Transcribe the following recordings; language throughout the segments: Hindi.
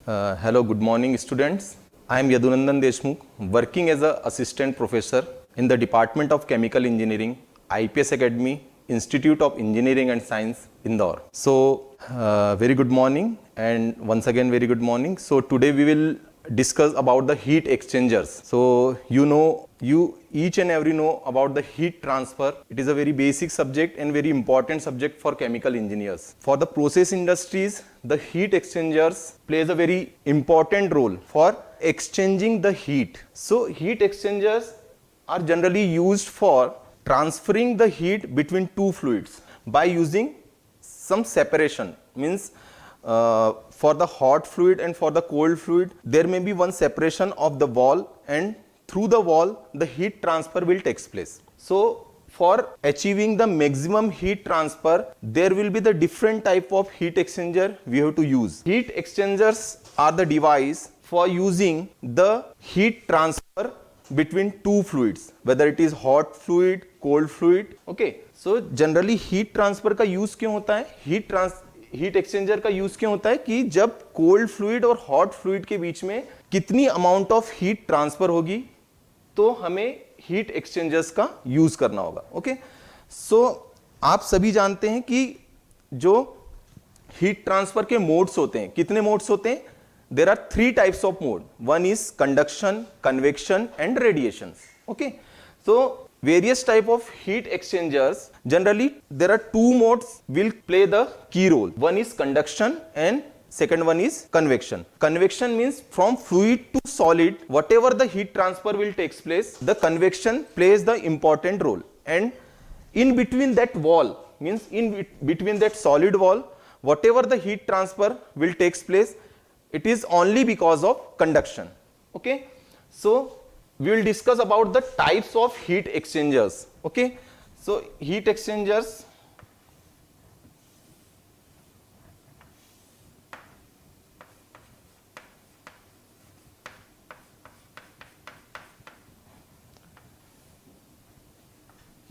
Hello, good morning, students. I am Yadunandan Deshmukh, working as an assistant professor in the Department of Chemical Engineering, IPS Academy, Institute of Engineering and Science, Indore. So, very good morning, and once again, very good morning. So, today we will discuss about the heat exchangers. So, you each and every know about the heat transfer. It is a very basic subject and very important subject for chemical engineers. For the process industries, the heat exchangers plays a very important role for exchanging the heat. So heat exchangers are generally used for transferring the heat between two fluids by using some separation. Means for the hot fluid and for the cold fluid, there may be one separation of the wall, and through the wall the heat transfer will take place. So for achieving the maximum heat transfer, there will be the different type of heat exchanger we have to use. Heat exchangers are the device for using the heat transfer between two fluids, whether it is hot fluid, cold fluid. Okay, so generally heat transfer का use क्यों होता है? हीट एक्सचेंजर का यूज क्यों होता है कि जब कोल्ड फ्लूइड और हॉट फ्लूइड के बीच में कितनी अमाउंट ऑफ हीट ट्रांसफर होगी तो हमें हीट एक्सचेंजर्स का यूज करना होगा. ओके, सो आप सभी जानते हैं कि जो हीट ट्रांसफर के मोड्स होते हैं, कितने मोड्स होते हैं? There are 3 types of mode. One is conduction, convection and radiation. Okay, so various type of heat exchangers, generally there are 2 modes will play the key role. One is conduction and second one is convection. Convection means from fluid to solid, whatever the heat transfer will takes place, the convection plays the important role. And in between that wall, means in between that solid wall, whatever the heat transfer will takes place, it is only because of conduction. Okay, so we will discuss about the types of heat exchangers. Okay, so heat exchangers,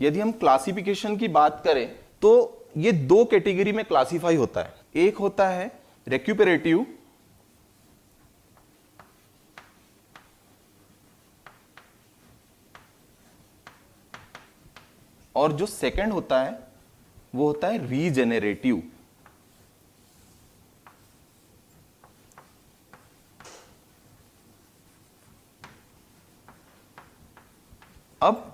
यदि हम क्लासिफिकेशन की बात करें तो ये 2 कैटेगरी में क्लासिफाई होता है. एक होता है रेक्यूपरेटिव और जो सेकंड होता है वो होता है रीजेनरेटिव. अब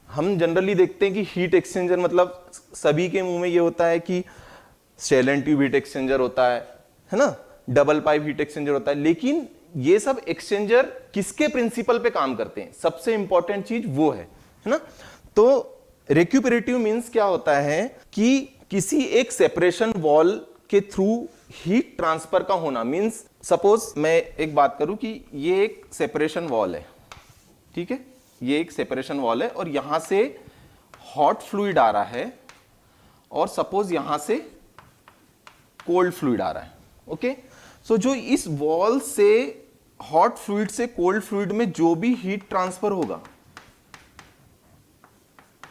हम जनरली देखते हैं कि हीट एक्सचेंजर मतलब सभी के मुंह में ये होता है कि स्टेनलेस ट्यूब हीट एक्सचेंजर होता है ना, डबल पाइप हीट एक्सचेंजर होता है. लेकिन ये सब एक्सचेंजर किसके प्रिंसिपल पे काम करते हैं? सबसे इंपॉर्टेंट चीज वो है ना. तो रेक्यूपरेटिव मींस क्या होता है कि किसी एक सेपरेशन वॉल के थ्रू हीट ट्रांसफर का होना. मींस सपोज मैं एक बात करूं कि ये एक सेपरेशन वॉल है, ठीक है, ये एक सेपरेशन वॉल है और यहां से हॉट फ्लूइड आ रहा है और सपोज यहां से कोल्ड फ्लूइड आ रहा है. ओके, सो जो इस वॉल से हॉट फ्लूइड से कोल्ड फ्लूइड में जो भी हीट ट्रांसफर होगा,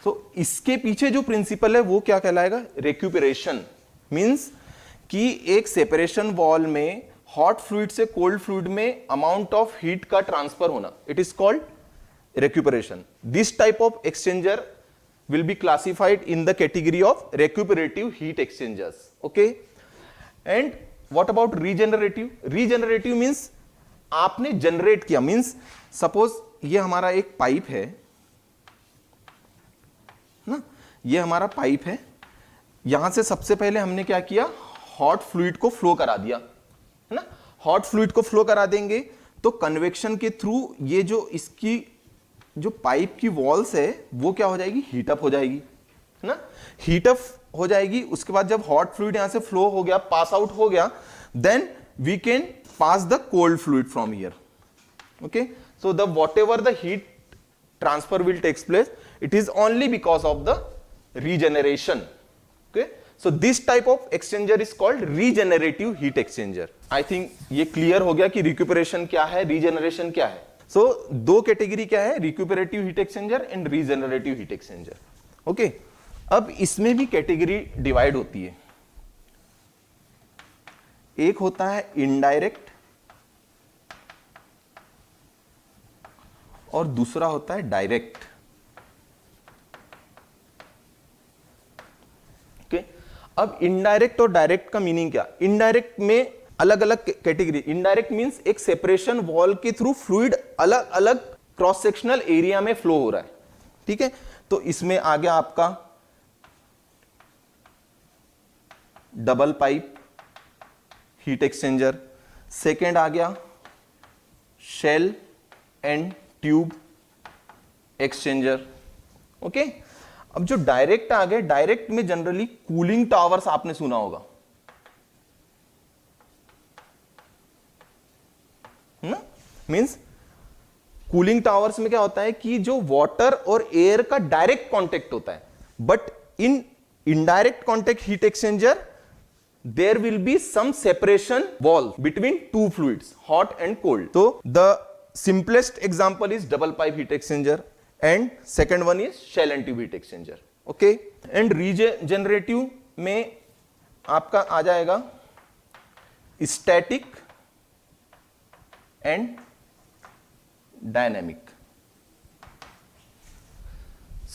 तो इसके पीछे जो प्रिंसिपल है वो क्या कहलाएगा? रेक्यूपरेशन. मींस कि एक सेपरेशन वॉल में हॉट फ्लूइड से कोल्ड फ्लूइड में अमाउंट ऑफ हीट का ट्रांसफर होना, it is called recuperation. This type of exchanger will be classified in the category of recuperative heat exchangers. Okay, and what about regenerative? Regenerative means आपने जनरेट किया. मींस सपोज ये हमारा एक पाइप है ना, ये हमारा पाइप है, यहां से सबसे पहले हमने क्या किया? हॉट फ्लूइड को फ्लो करा दिया, है ना. हॉट फ्लूइड को फ्लो करा देंगे तो कन्वेक्शन के थ्रू ये जो इसकी जो पाइप की वॉल्स है वो क्या हो जाएगी? हीट अप हो जाएगी, है ना. हीट अप हो जाएगी. उसके बाद जब हॉट फ्लूइड यहां से फ्लो हो गया, पास आउट हो गया, then we can pass the cold fluid from here. Okay, so the whatever the heat transfer will takes place, it is only because of the regeneration. Okay, so this type of exchanger is called regenerative heat exchanger. I think ये clear हो गया कि recuperation क्या है, regeneration क्या है. So 2 कैटेगरी क्या है? recuperative heat exchanger and regenerative heat exchanger. Okay, अब इसमें भी कैटेगरी डिवाइड होती है. एक होता है इनडायरेक्ट और दूसरा होता है डायरेक्ट। ओके, अब इनडायरेक्ट और डायरेक्ट का मीनिंग क्या? इनडायरेक्ट में अलग अलग कैटेगरी। इनडायरेक्ट मींस एक सेपरेशन वॉल के थ्रू फ्लूइड अलग अलग क्रॉस सेक्शनल एरिया में फ्लो हो रहा है, ठीक है। तो इसमें आ गया आपका double pipe heat exchanger, second आ गया shell and tube exchanger, okay. अब जो डायरेक्ट आ गए, डायरेक्ट में जनरली कूलिंग टावर्स आपने सुना होगा ना। मींस कूलिंग टावर्स में क्या होता है कि जो वाटर और एयर का डायरेक्ट कांटेक्ट होता है, but in indirect contact heat exchanger there will be some separation wall between two fluids, hot and cold. So the simplest example is double pipe heat exchanger and second one is shell and tube heat exchanger, okay. And regenerative में आपका आ जाएगा static and dynamic.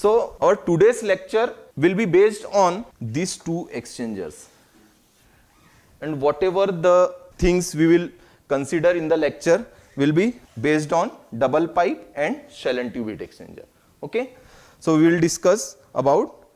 So our today's lecture will be based on these two exchangers. And whatever the things we will consider in the lecture will be based on double pipe and shell and tube heat exchanger, okay. So we will discuss about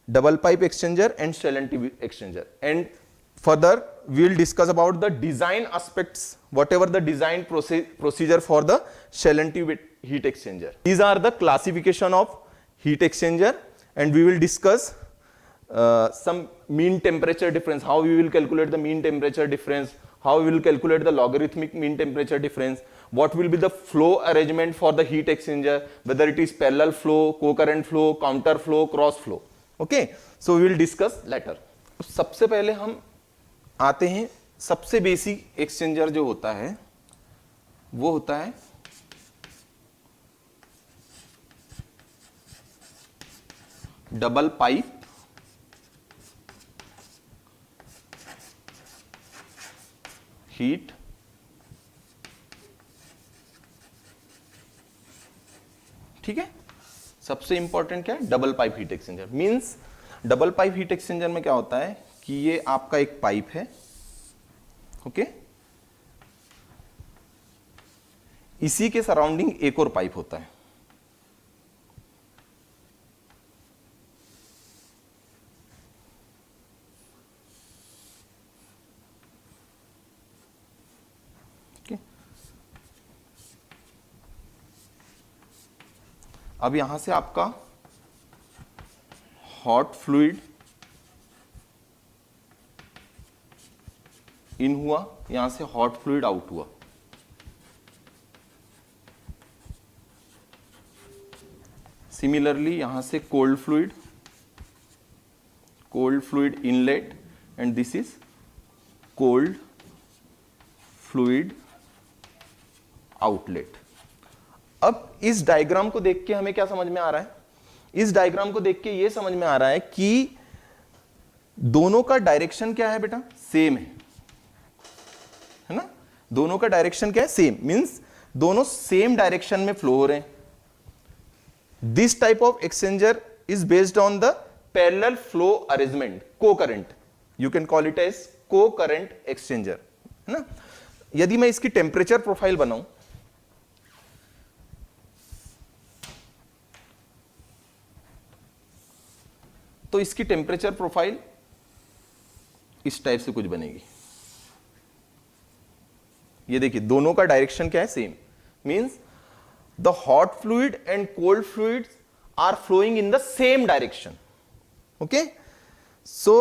double pipe exchanger and shell and tube exchanger, and further we will discuss about the design aspects, whatever the design procedure for the shell and tube heat exchanger. These are the classification of heat exchanger, and we will discuss some mean temperature difference, how we will calculate the mean temperature difference, how we will calculate the logarithmic mean temperature difference, what will be the flow arrangement for the heat exchanger, whether it is parallel flow, co-current flow, counter flow, cross flow, okay. So we will discuss later. सबसे पहले हम आते हैं, सबसे बेसिक एक्सचेंजर जो होता है वो होता है डबल पाइप हीट ठीक है। सबसे इंपॉर्टेंट क्या है? Double pipe heat exchanger. Means double pipe heat exchanger में क्या होता है कि ये आपका एक पाइप है, ओके, इसी के सराउंडिंग एक और पाइप होता है, अब यहां से आपका हॉट फ्लूइड इन हुआ, यहां से हॉट फ्लूइड आउट हुआ। सिमिलरली यहां से cold fluid inlet and this is cold fluid outlet. अब इस डायग्राम को देख के हमें क्या समझ में आ रहा है? इस डायग्राम को देख के ये समझ में आ रहा है कि दोनों का डायरेक्शन क्या है बेटा? सेम है ना। दोनों का डायरेक्शन क्या है? सेम। मींस दोनों सेम डायरेक्शन में फ्लो हो रहे हैं। This type of exchanger is based on the parallel flow arrangement, cocurrent, you can call it as cocurrent exchanger, है ना। यदि मैं इसकी टेम्परेचर प्रोफाइल बनाऊं तो इसकी टेम्परेचर प्रोफाइल इस टाइप से कुछ बनेगी। ये देखिए दोनों का डायरेक्शन क्या है? Same. Means the hot fluid and cold fluids are flowing in the same direction, okay. So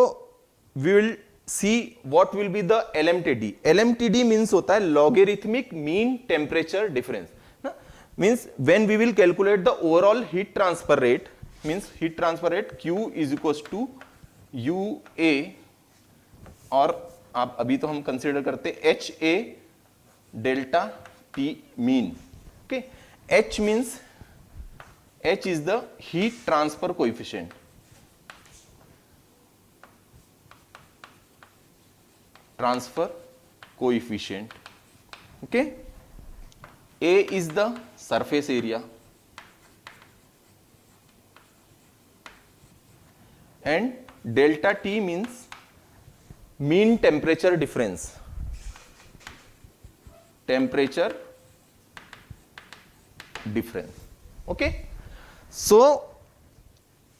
we will see what will be the LMTD. LMTD means होता है लॉगरिथमिक मीन टेम्परेचर डिफरेंस ना। Means when we will calculate the overall heat transfer rate, means heat transfer rate Q is equal to UA, और आप अभी तो हम कंसीडर करते HA delta T mean, okay. H means H is the heat transfer coefficient, transfer coefficient. Okay, A is the surface area and delta T means mean temperature difference. Temperature difference. Okay, so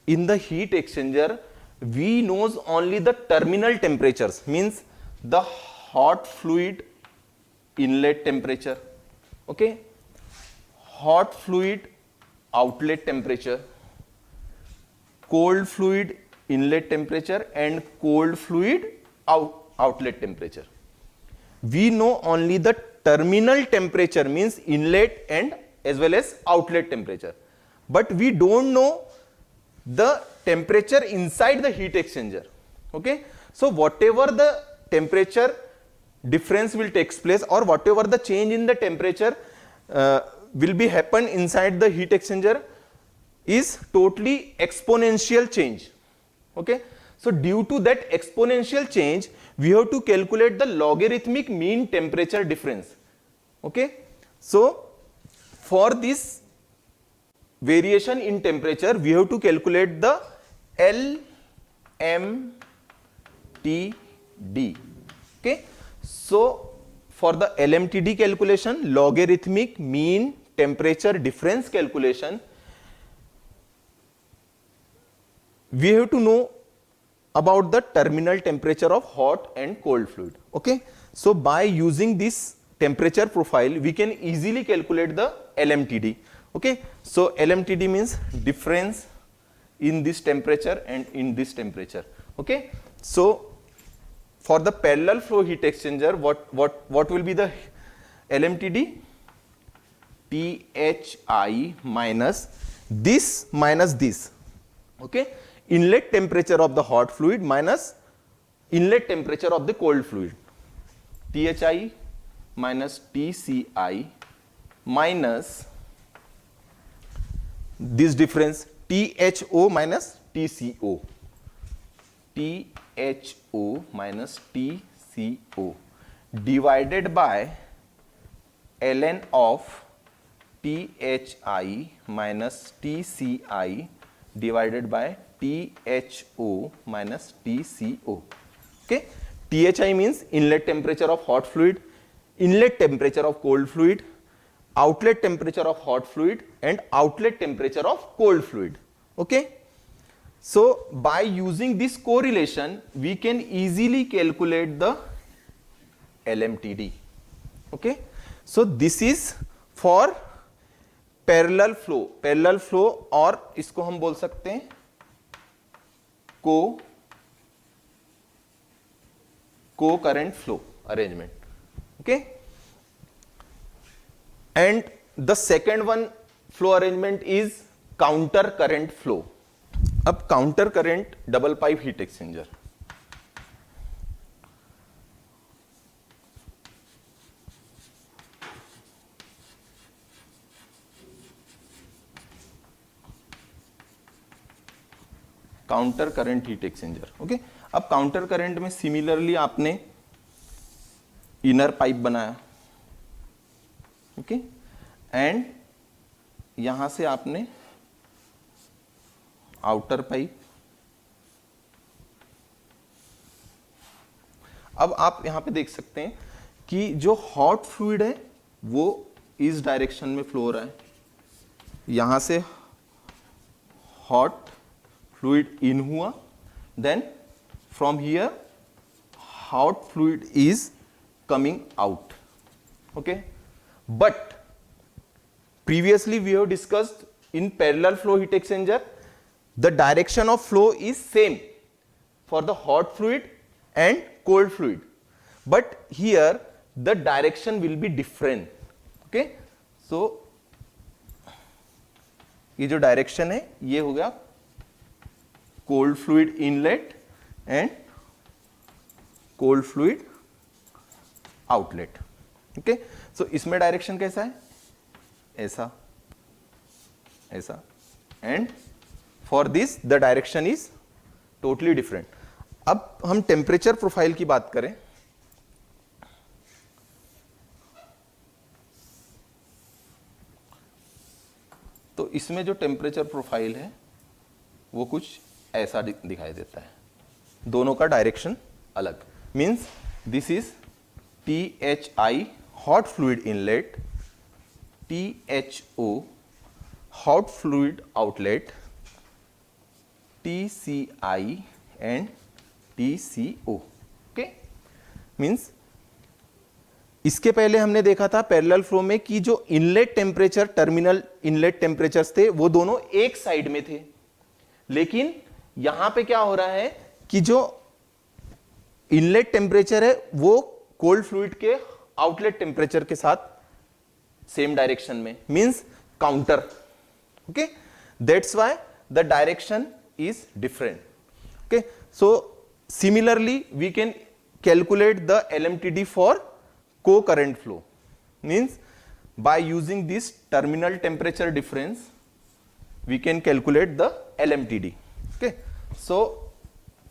in the heat exchanger we knows only the terminal temperatures, means the hot fluid inlet temperature, okay, hot fluid outlet temperature, cold fluid inlet temperature and cold fluid outlet temperature. We know only the terminal temperature, means inlet and as well as outlet temperature, but we don't know the temperature inside the heat exchanger. Okay, so whatever the temperature difference will takes place, or whatever the change in the temperature will be happen inside the heat exchanger is totally exponential change. Okay, so due to that exponential change we have to calculate the logarithmic mean temperature difference. Okay, so for this variation in temperature we have to calculate the LMTD. Okay, so for the LMTD calculation, logarithmic mean temperature difference calculation, we have to know about the terminal temperature of hot and cold fluid. Okay, so by using this temperature profile we can easily calculate the LMTD. Okay, so LMTD means difference in this temperature and in this temperature. Okay, so for the parallel flow heat exchanger, what will be the LMTD? THI minus this. Okay, inlet temperature of the hot fluid minus inlet temperature of the cold fluid. THI minus TCI minus this difference THO minus TCO. THO minus TCO divided by ln of THI minus TCI divided by THO minus TCO. Okay, THI means inlet temperature of hot fluid, inlet temperature of cold fluid, outlet temperature of hot fluid and outlet temperature of cold fluid. Okay, so by using this correlation we can easily calculate the LMTD. Okay, so this is for parallel flow और इसको हम बोल सकते हैं cocurrent flow arrangement. Okay, and the second one flow arrangement is counter current flow. अब counter current double pipe heat exchanger. Counter current heat exchanger. Okay, अब काउंटर करंट में सिमिलरली आपने इनर पाइप बनाया. ओके, एंड यहां से आपने आउटर पाइप. अब आप यहां पे देख सकते हैं कि जो हॉट फ्लूइड है वो इस डायरेक्शन में फ्लो हो रहा है. यहां से हॉट fluid in हुआ, then from here hot fluid is coming out. Okay, but previously we have discussed in parallel flow heat exchanger the direction of flow is same for the hot fluid and cold fluid, but here the direction will be different. Okay, so ये जो डायरेक्शन है ये हो गया cold fluid inlet and cold fluid outlet. Okay, so इसमें डायरेक्शन कैसा है, ऐसा ऐसा, and for this the direction is totally different. अब हम टेम्परेचर प्रोफाइल की बात करें इसमें जो टेम्परेचर प्रोफाइल है वो कुछ ऐसा दिखाई देता है, दोनों का डायरेक्शन अलग। Means this is THI hot fluid inlet, THO hot fluid outlet, TCI and TCO। Okay, means इसके पहले हमने देखा था पैरेलल फ्लो में कि जो inlet temperature, terminal inlet temperatures थे वो दोनों एक साइड में थे, लेकिन यहां पे क्या हो रहा है कि जो इनलेट टेम्परेचर है वो कोल्ड फ्लूइड के आउटलेट टेम्परेचर के साथ सेम डायरेक्शन में, means counter. Okay, that's why the direction is different. Okay, so similarly we can calculate the LMTD for co-current flow, means by using this terminal temperature difference we can calculate the LMTD. Okay, so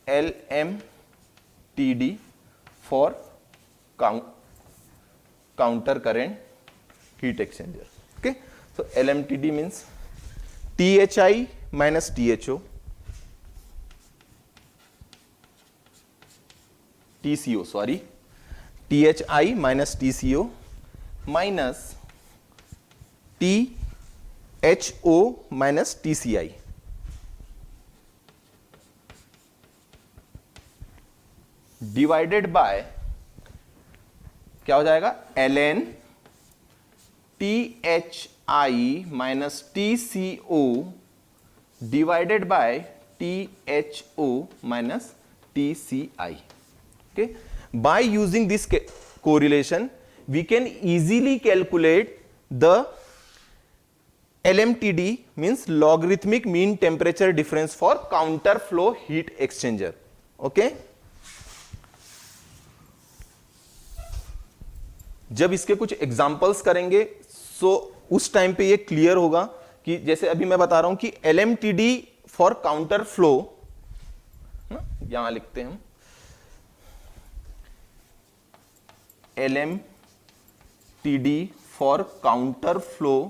LMTD for counter current heat exchanger. Okay, so LMTD means THI minus THO, TCO sorry, THI minus TCO minus THO minus TCI divided by क्या हो जाएगा, ln THI minus TCO divided by THO minus TCI. Okay, by using this correlation we can easily calculate the LMTD, means logarithmic mean temperature difference for counter flow heat exchanger. Okay, जब इसके कुछ एग्जांपल्स करेंगे सो उस टाइम पे ये क्लियर होगा कि जैसे अभी मैं बता रहा हूं कि LMTD फॉर काउंटर फ्लो, यहां लिखते हैं हम LMTD for counter flow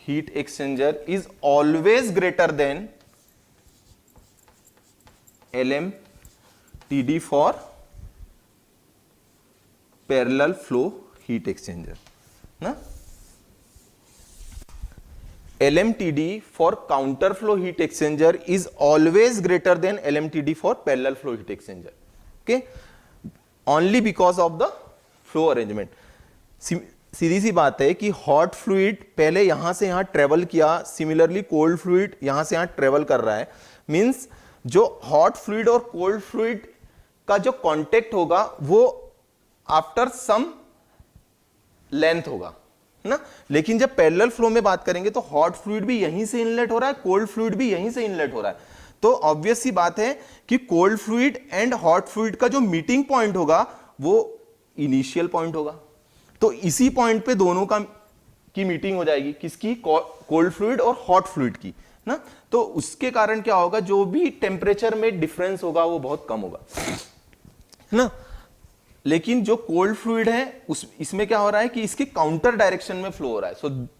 heat exchanger is always greater than LMTD for parallel flow heat exchanger ना। LMTD for counter flow heat exchanger is always greater than LMTD for parallel flow heat exchanger. Okay, only because of the flow arrangement. सीधी सी बात है कि हॉट फ्लूइड पहले यहां से यहां ट्रेवल किया, सिमिलरली कोल्ड फ्लूइड यहां से यहां ट्रेवल कर रहा है, मींस जो हॉट फ्लूइड और कोल्ड फ्लूइड का जो कांटेक्ट होगा वो आफ्टर सम लेंथ होगा ना। लेकिन जब पैरेलल फ्लो में बात करेंगे तो हॉट फ्लूइड भी यहीं से इनलेट हो रहा है, कोल्ड फ्लूइड भी यहीं से इनलेट हो रहा है, तो ऑब्वियस सी बात है कि cold fluid and hot fluid का जो मीटिंग पॉइंट होगा वो इनिशियल पॉइंट होगा। तो इसी पॉइंट पे दोनों की मीटिंग हो जाएगी, किसकी, कोल्ड फ्लूइड और हॉट फ्लूइड की ना। तो उसके कारण क्या होगा, जो भी टेम्परेचर में डिफरेंस होगा वो बहुत कम होगा ना। लेकिन जो कोल्ड फ्लूइड है इसमें क्या हो रहा है कि इसके काउंटर डायरेक्शन में फ्लो हो रहा है,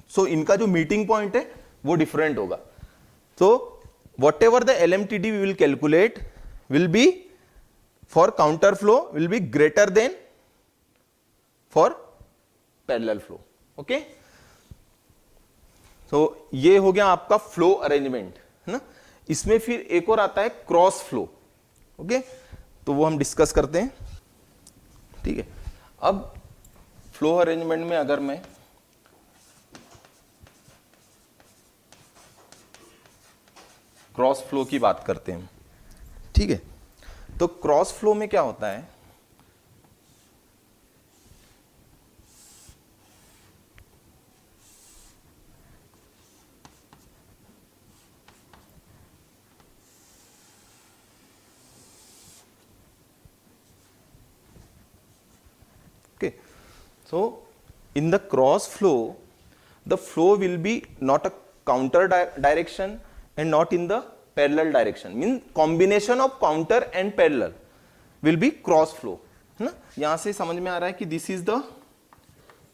सो इनका जो मीटिंग पॉइंट है वो डिफरेंट होगा। तो whatever the LMTD we will calculate will be for counter flow will be greater than for parallel flow. Okay, so ये हो गया आपका फ्लो अरेंजमेंट है ना। इसमें फिर एक और आता है क्रॉस फ्लो। ओके, तो वो हम डिस्कस करते हैं, ठीक है। अब फ्लो अरेंजमेंट में अगर मैं क्रॉस फ्लो की बात करते हैं, ठीक है, तो क्रॉस फ्लो में क्या होता है, okay, so in the cross flow the flow will be not a counter direction and not in the parallel direction, mean combination of counter and parallel will be cross flow है ना। यहां से समझ में आ रहा है कि this is the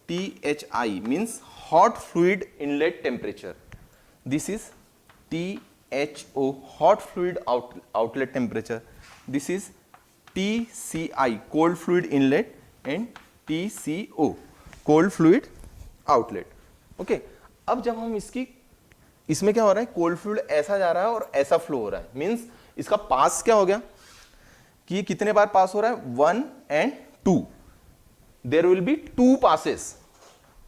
THI means hot fluid inlet temperature. This is THO, hot fluid outlet temperature. This is TCI, cold fluid inlet, and TCO, cold fluid outlet. Okay, अब जब हम इसमें क्या हो रहा है, कोल्ड फ्लूइड ऐसा जा रहा है और ऐसा फ्लो हो रहा है, मींस इसका पास क्या हो गया कि ये कितने बार पास हो रहा है, 1 and 2. There will be 2 passes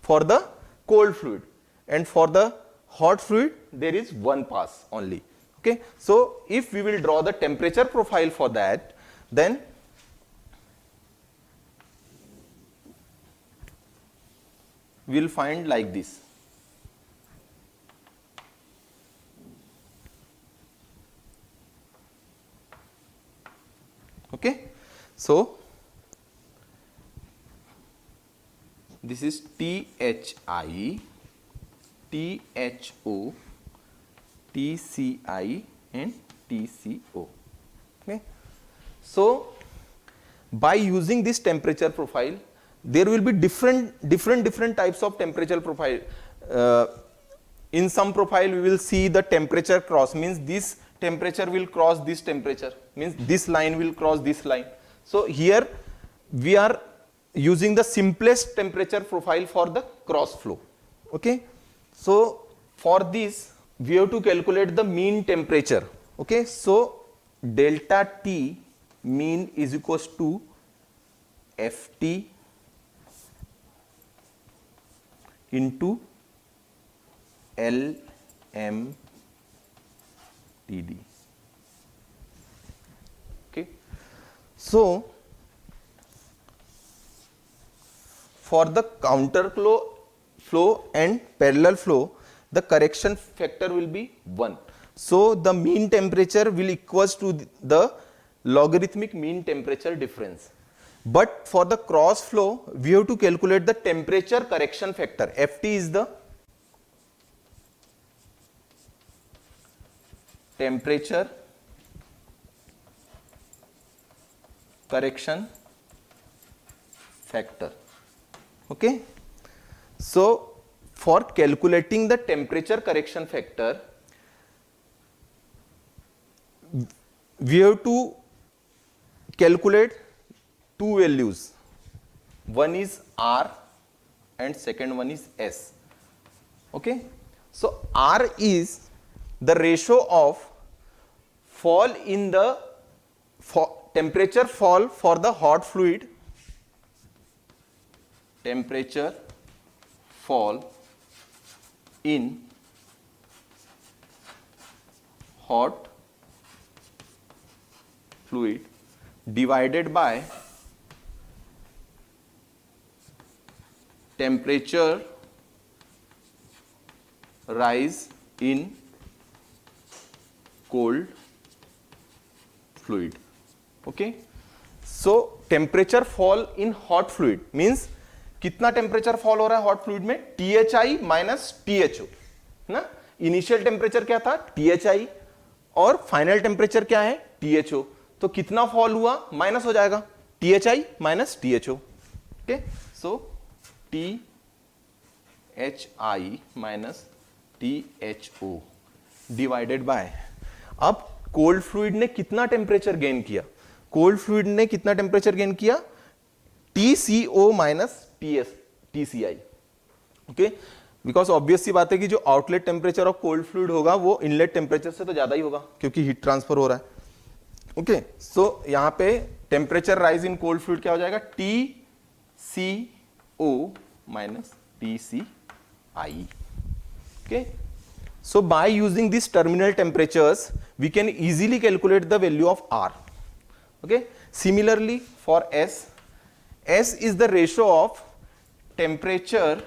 for the cold fluid, and for the hot fluid there is 1 pass only. Okay, so if we will draw the temperature profile for that, then we will find like this. Okay, so this is THI, THO, TCI, and TCO. Okay, so by using this temperature profile, there will be different types of temperature profile. In some profile we will see the temperature cross, means this temperature will cross this temperature, means this line will cross this line. So here we are using the simplest temperature profile for the cross flow. Okay, so for this we have to calculate the mean temperature. Okay, so delta T mean is equals to FT into LMTD. Okay, so for the counter flow and parallel flow, the correction factor will be 1. So the mean temperature will equals to the logarithmic mean temperature difference. But for the cross flow, we have to calculate the temperature correction factor. Ft is the temperature correction factor. Okay, so for calculating the temperature correction factor, we have to calculate 2 values. One is R and second one is S. Okay, so R is the ratio of fall in the temperature fall for the hot fluid, temperature fall in hot fluid divided by temperature rise in cold fluid. Okay, so temperature fall in hot fluid means कितना टेम्परेचर फॉल हो रहा है हॉट फ्लूइड में, THI माइनस THO ना. इनिशियल टेम्परेचर क्या था THI और फाइनल टेम्परेचर क्या है THO. तो कितना फॉल हुआ माइनस हो जाएगा THI minus THO. Okay, so THI minus THO divided by, अब कोल्ड फ्लूइड ने कितना टेम्परेचर गेन किया, कोल्ड फ्लूइड ने कितना टेम्परेचर गेन किया TCO minus TCI. Okay, because obvious सी बात है कि जो outlet temperature of cold fluid होगा वो इनलेट टेम्परेचर से तो ज्यादा ही होगा क्योंकि हीट ट्रांसफर हो रहा है. ओके, सो यहां पे temperature rise in cold fluid क्या हो जाएगा TCO minus TCI. Okay, so by using these terminal temperatures we can easily calculate the value of R. Okay, similarly for S is the ratio of temperature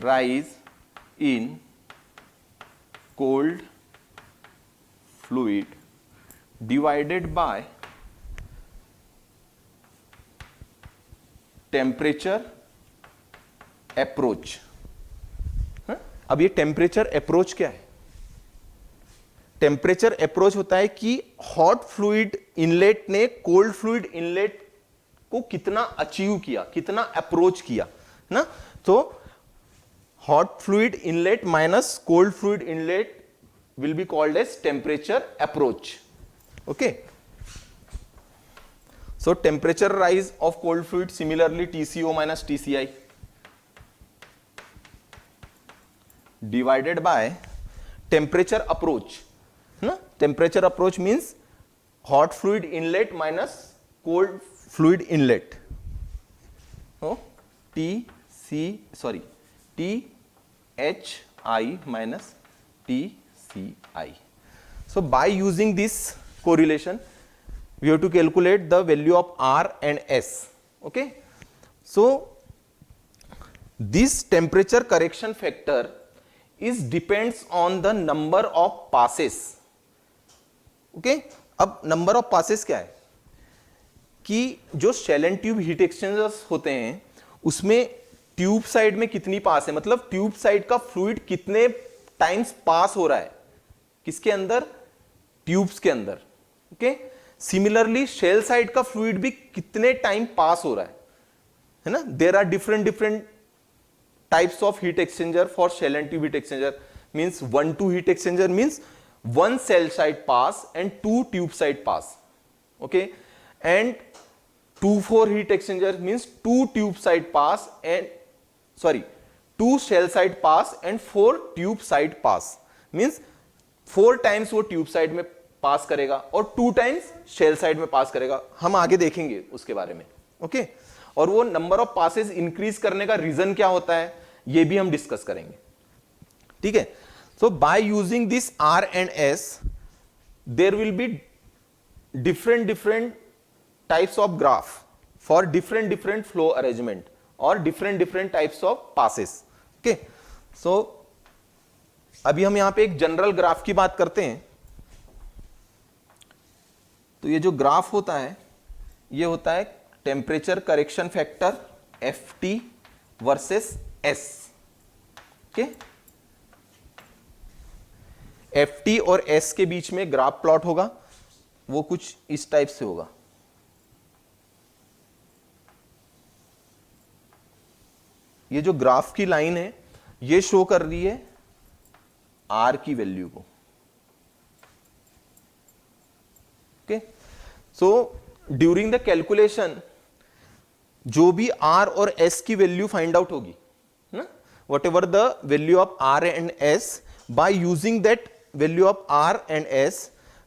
rise in cold fluid divided by temperature approach. अब ये टेम्परेचर अप्रोच क्या है, टेम्परेचर अप्रोच होता है कि हॉट फ्लूइड इनलेट ने कोल्ड फ्लूइड इनलेट को कितना अचीव किया, कितना अप्रोच किया ना। तो hot fluid inlet minus cold fluid inlet will be called as temperature approach. Okay, so temperature rise of cold fluid, similarly TCO minus TCI divided by temperature approach na. Temperature approach means hot fluid inlet minus cold fluid inlet. Oh, THI minus TCI. So by using this correlation we have to calculate the value of R and S. Okay, so this temperature correction factor is depends on the number of passes. Okay, अब number of passes क्या है कि जो shell and tube heat exchangers होते हैं उसमें ट्यूब साइड में कितनी पास है, मतलब ट्यूब साइड का फ्लूइड कितने टाइम्स पास हो रहा है किसके अंदर, ट्यूब्स के अंदर. ओके, सिमिलरली शेल साइड का फ्लूइड भी कितने टाइम पास हो रहा है ना. There are different different types of heat exchanger for shell and tube heat exchanger. Means 1-2 heat exchanger means 1 shell side pass and 2 tube side pass. Okay, and 2-4 heat exchanger means 2 tube side pass and 2 shell side pass and 4 tube side pass. means 4 times वो ट्यूब साइड में पास करेगा और 2 टाइम्स शेल साइड में पास करेगा. हम आगे देखेंगे उसके बारे में. ओके, और वो नंबर ऑफ पासेस इंक्रीज करने का रीजन क्या होता है ये भी हम डिस्कस करेंगे. ठीक है. So by using this R and S there will be different types of graph for different flow arrangement or different types of passes. Okay, so अभी हम यहां पे एक जनरल ग्राफ की बात करते हैं. तो ये जो ग्राफ होता है ये होता है temperature correction factor FT versus S. Okay, FT और S के बीच में ग्राफ प्लॉट होगा, वो कुछ इस टाइप से होगा. ये जो ग्राफ की लाइन है ये शो कर रही है R की वैल्यू को. Okay, so during the calculation जो भी R और S की वैल्यू फाइंड आउट होगी ना, what ever the value of R and S, by using that value of R and S,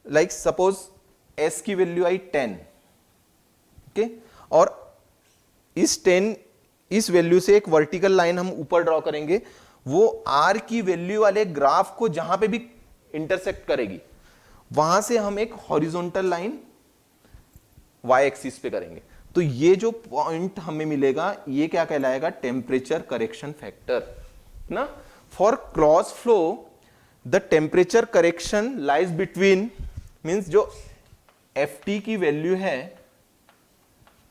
like suppose S की वैल्यू आई 10. ओके, और इस वैल्यू से एक वर्टिकल लाइन हम ऊपर ड्रॉ करेंगे, वो R की वैल्यू वाले ग्राफ को जहां पे भी इंटरसेक्ट करेगी वहां से हम एक हॉरिजॉन्टल लाइन y एक्सिस पे करेंगे. तो ये जो पॉइंट हमें मिलेगा ये क्या कहलाएगा, टेम्परेचर करेक्शन फैक्टर ना. For cross flow the temperature correction lies between, means जो FT की वैल्यू है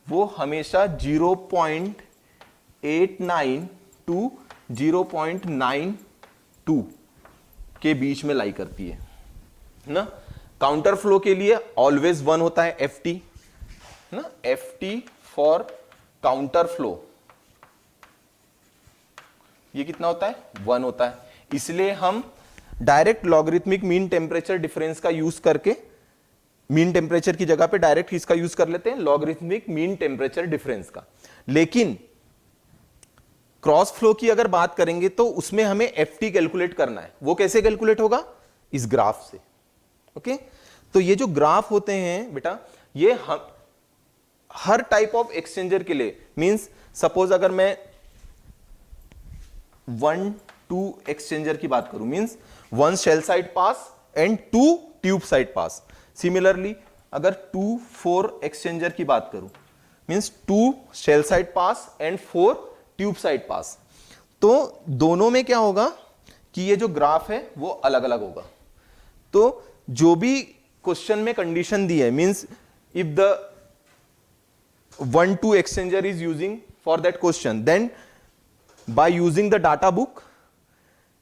वो हमेशा 0.89 टू 0.92 के बीच में लाई करती है ना. काउंटर फ्लो के लिए ऑलवेज 1 होता है FT ना. FT फॉर काउंटर फ्लो ये कितना होता है, 1 होता है. इसलिए हम direct logarithmic mean temperature difference का यूज करके मीन टेम्परेचर की जगह पे डायरेक्ट इसका यूज कर लेते हैं, लॉगरिथमिक मीन टेम्परेचर डिफरेंस का. लेकिन क्रॉस फ्लो की अगर बात करेंगे तो उसमें हमें FT कैलकुलेट करना है. वो कैसे कैलकुलेट होगा, इस ग्राफ से. ओके, तो ये जो ग्राफ होते हैं बेटा ये हम हर टाइप ऑफ एक्सचेंजर के लिए, मींस सपोज अगर मैं 1-2 एक्सचेंजर की बात करूं, means 1 shell side pass and 2 tube side pass. Similarly अगर 2-4 एक्सचेंजर की बात करूं, means 2 shell side pass and 4 tube side pass. तो दोनों में क्या होगा कि ये जो ग्राफ है वो अलग अलग होगा. तो जो भी क्वेश्चन में कंडीशन दी है, means if the 1-2 exchanger is using for that question, then by using the data book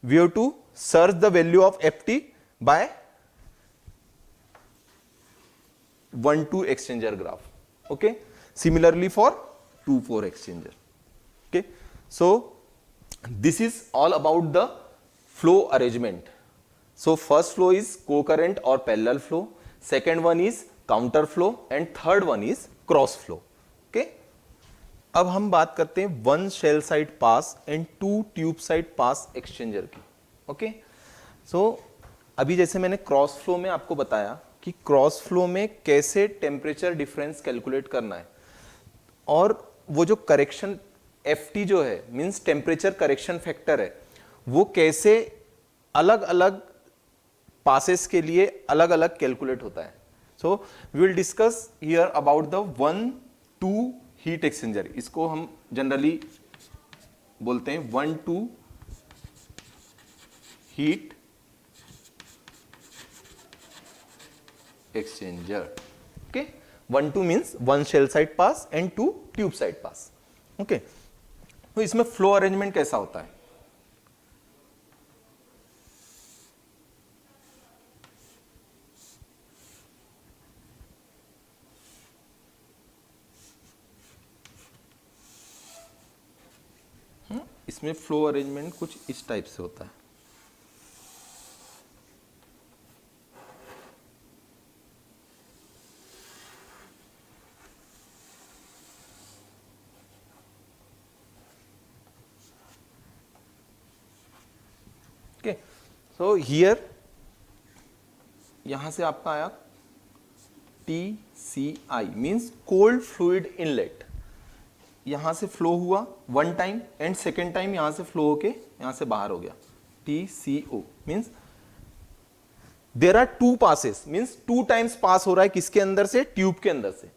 we have to search the value of FT by 1-2 exchanger graph. Okay, Similarly for 2,4 exchanger. Okay, so this is all about the flow arrangement. So first flow is co-current or parallel flow, second one is counter flow and third one is cross flow. Okay, अब हम बात करते हैं one shell side pass and two tube side pass exchanger की. ओके, सो अभी जैसे मैंने क्रॉस फ्लो में आपको बताया कि क्रॉस फ्लो में कैसे टेम्परेचर डिफरेंस कैलकुलेट करना है, और वो जो करेक्शन एफटी जो है मींस टेम्परेचर करेक्शन फैक्टर है, वो कैसे अलग अलग पासेस के लिए अलग अलग कैलकुलेट होता है. So we will discuss here about the 1-2 heat exchanger. इसको हम जनरली बोलते हैं 1-2 heat exchanger. Okay, 1-2 means one shell side pass and 2 tube side pass. Okay, तो इसमें फ्लो अरेंजमेंट कैसा होता है? इसमें फ्लो अरेंजमेंट कुछ इस टाइप से होता है. Okay, so here यहां से आपका आया TCI means cold fluid inlet. यहां से फ्लो हुआ one time and second time यहां से फ्लो होके यहां से बाहर हो गया. TCO means there are two passes, means 2 times pass हो रहा है किसके अंदर से? ट्यूब के अंदर से.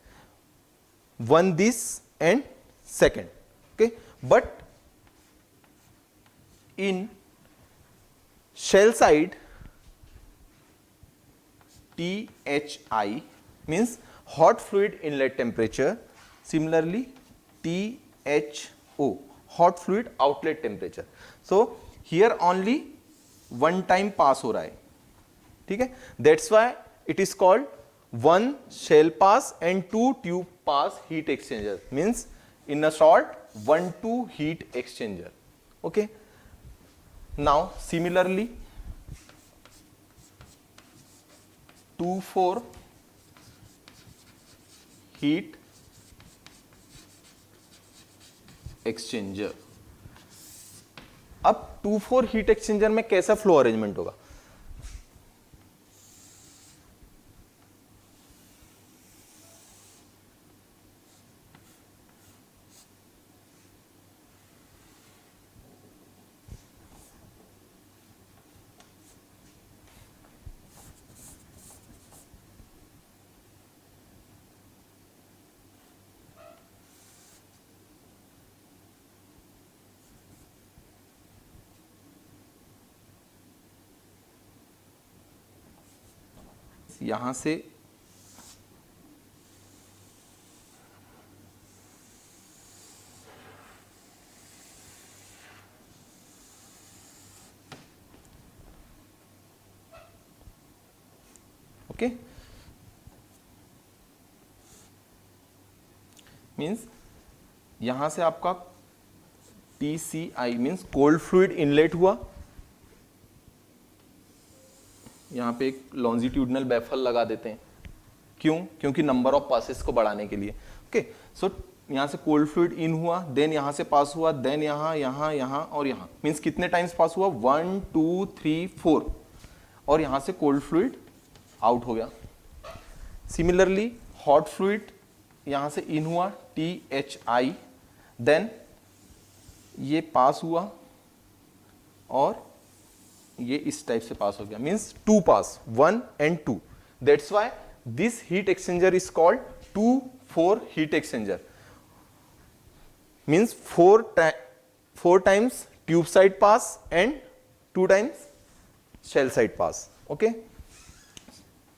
One this and second. Okay, but in shell side THI means hot fluid inlet temperature, similarly THO hot fluid outlet temperature. So here only one time pass हो रहा है. ठीक है, that's why it is called one shell pass and 2 tube pass heat exchanger, means in a short 1-2 heat exchanger. Okay, now similarly 2-4 heat exchanger. अब 2-4 हीट एक्सचेंजर में कैसा फ्लो अरेंजमेंट होगा? यहां से ओके, मीन्स यहां से आपका TCI means cold fluid inlet हुआ. यहाँ पे एक लॉन्जिट्यूडनल बैफल लगा देते हैं. क्यों? क्योंकि नंबर ऑफ पासेस को बढ़ाने के लिए. ओके, सो यहाँ से कोल्ड फ्लूइड इन हुआ, देन यहाँ से पास हुआ, देन यहाँ यहाँ यहाँ और यहाँ, मीन्स कितने टाइम्स पास हुआ? 1 2 3 4, और यहाँ से कोल्ड फ्लूइड आउट हो गया. सिमिलरली हॉट फ्लूइड यहाँ से इन हुआ THI, देन ये पास हुआ और ये इस टाइप से पास हो गया, means 2 pass, 1 and 2. That's why this heat exchanger is called 2-4 heat exchanger. Means 4 times tube side pass and 2 times shell side pass. Okay,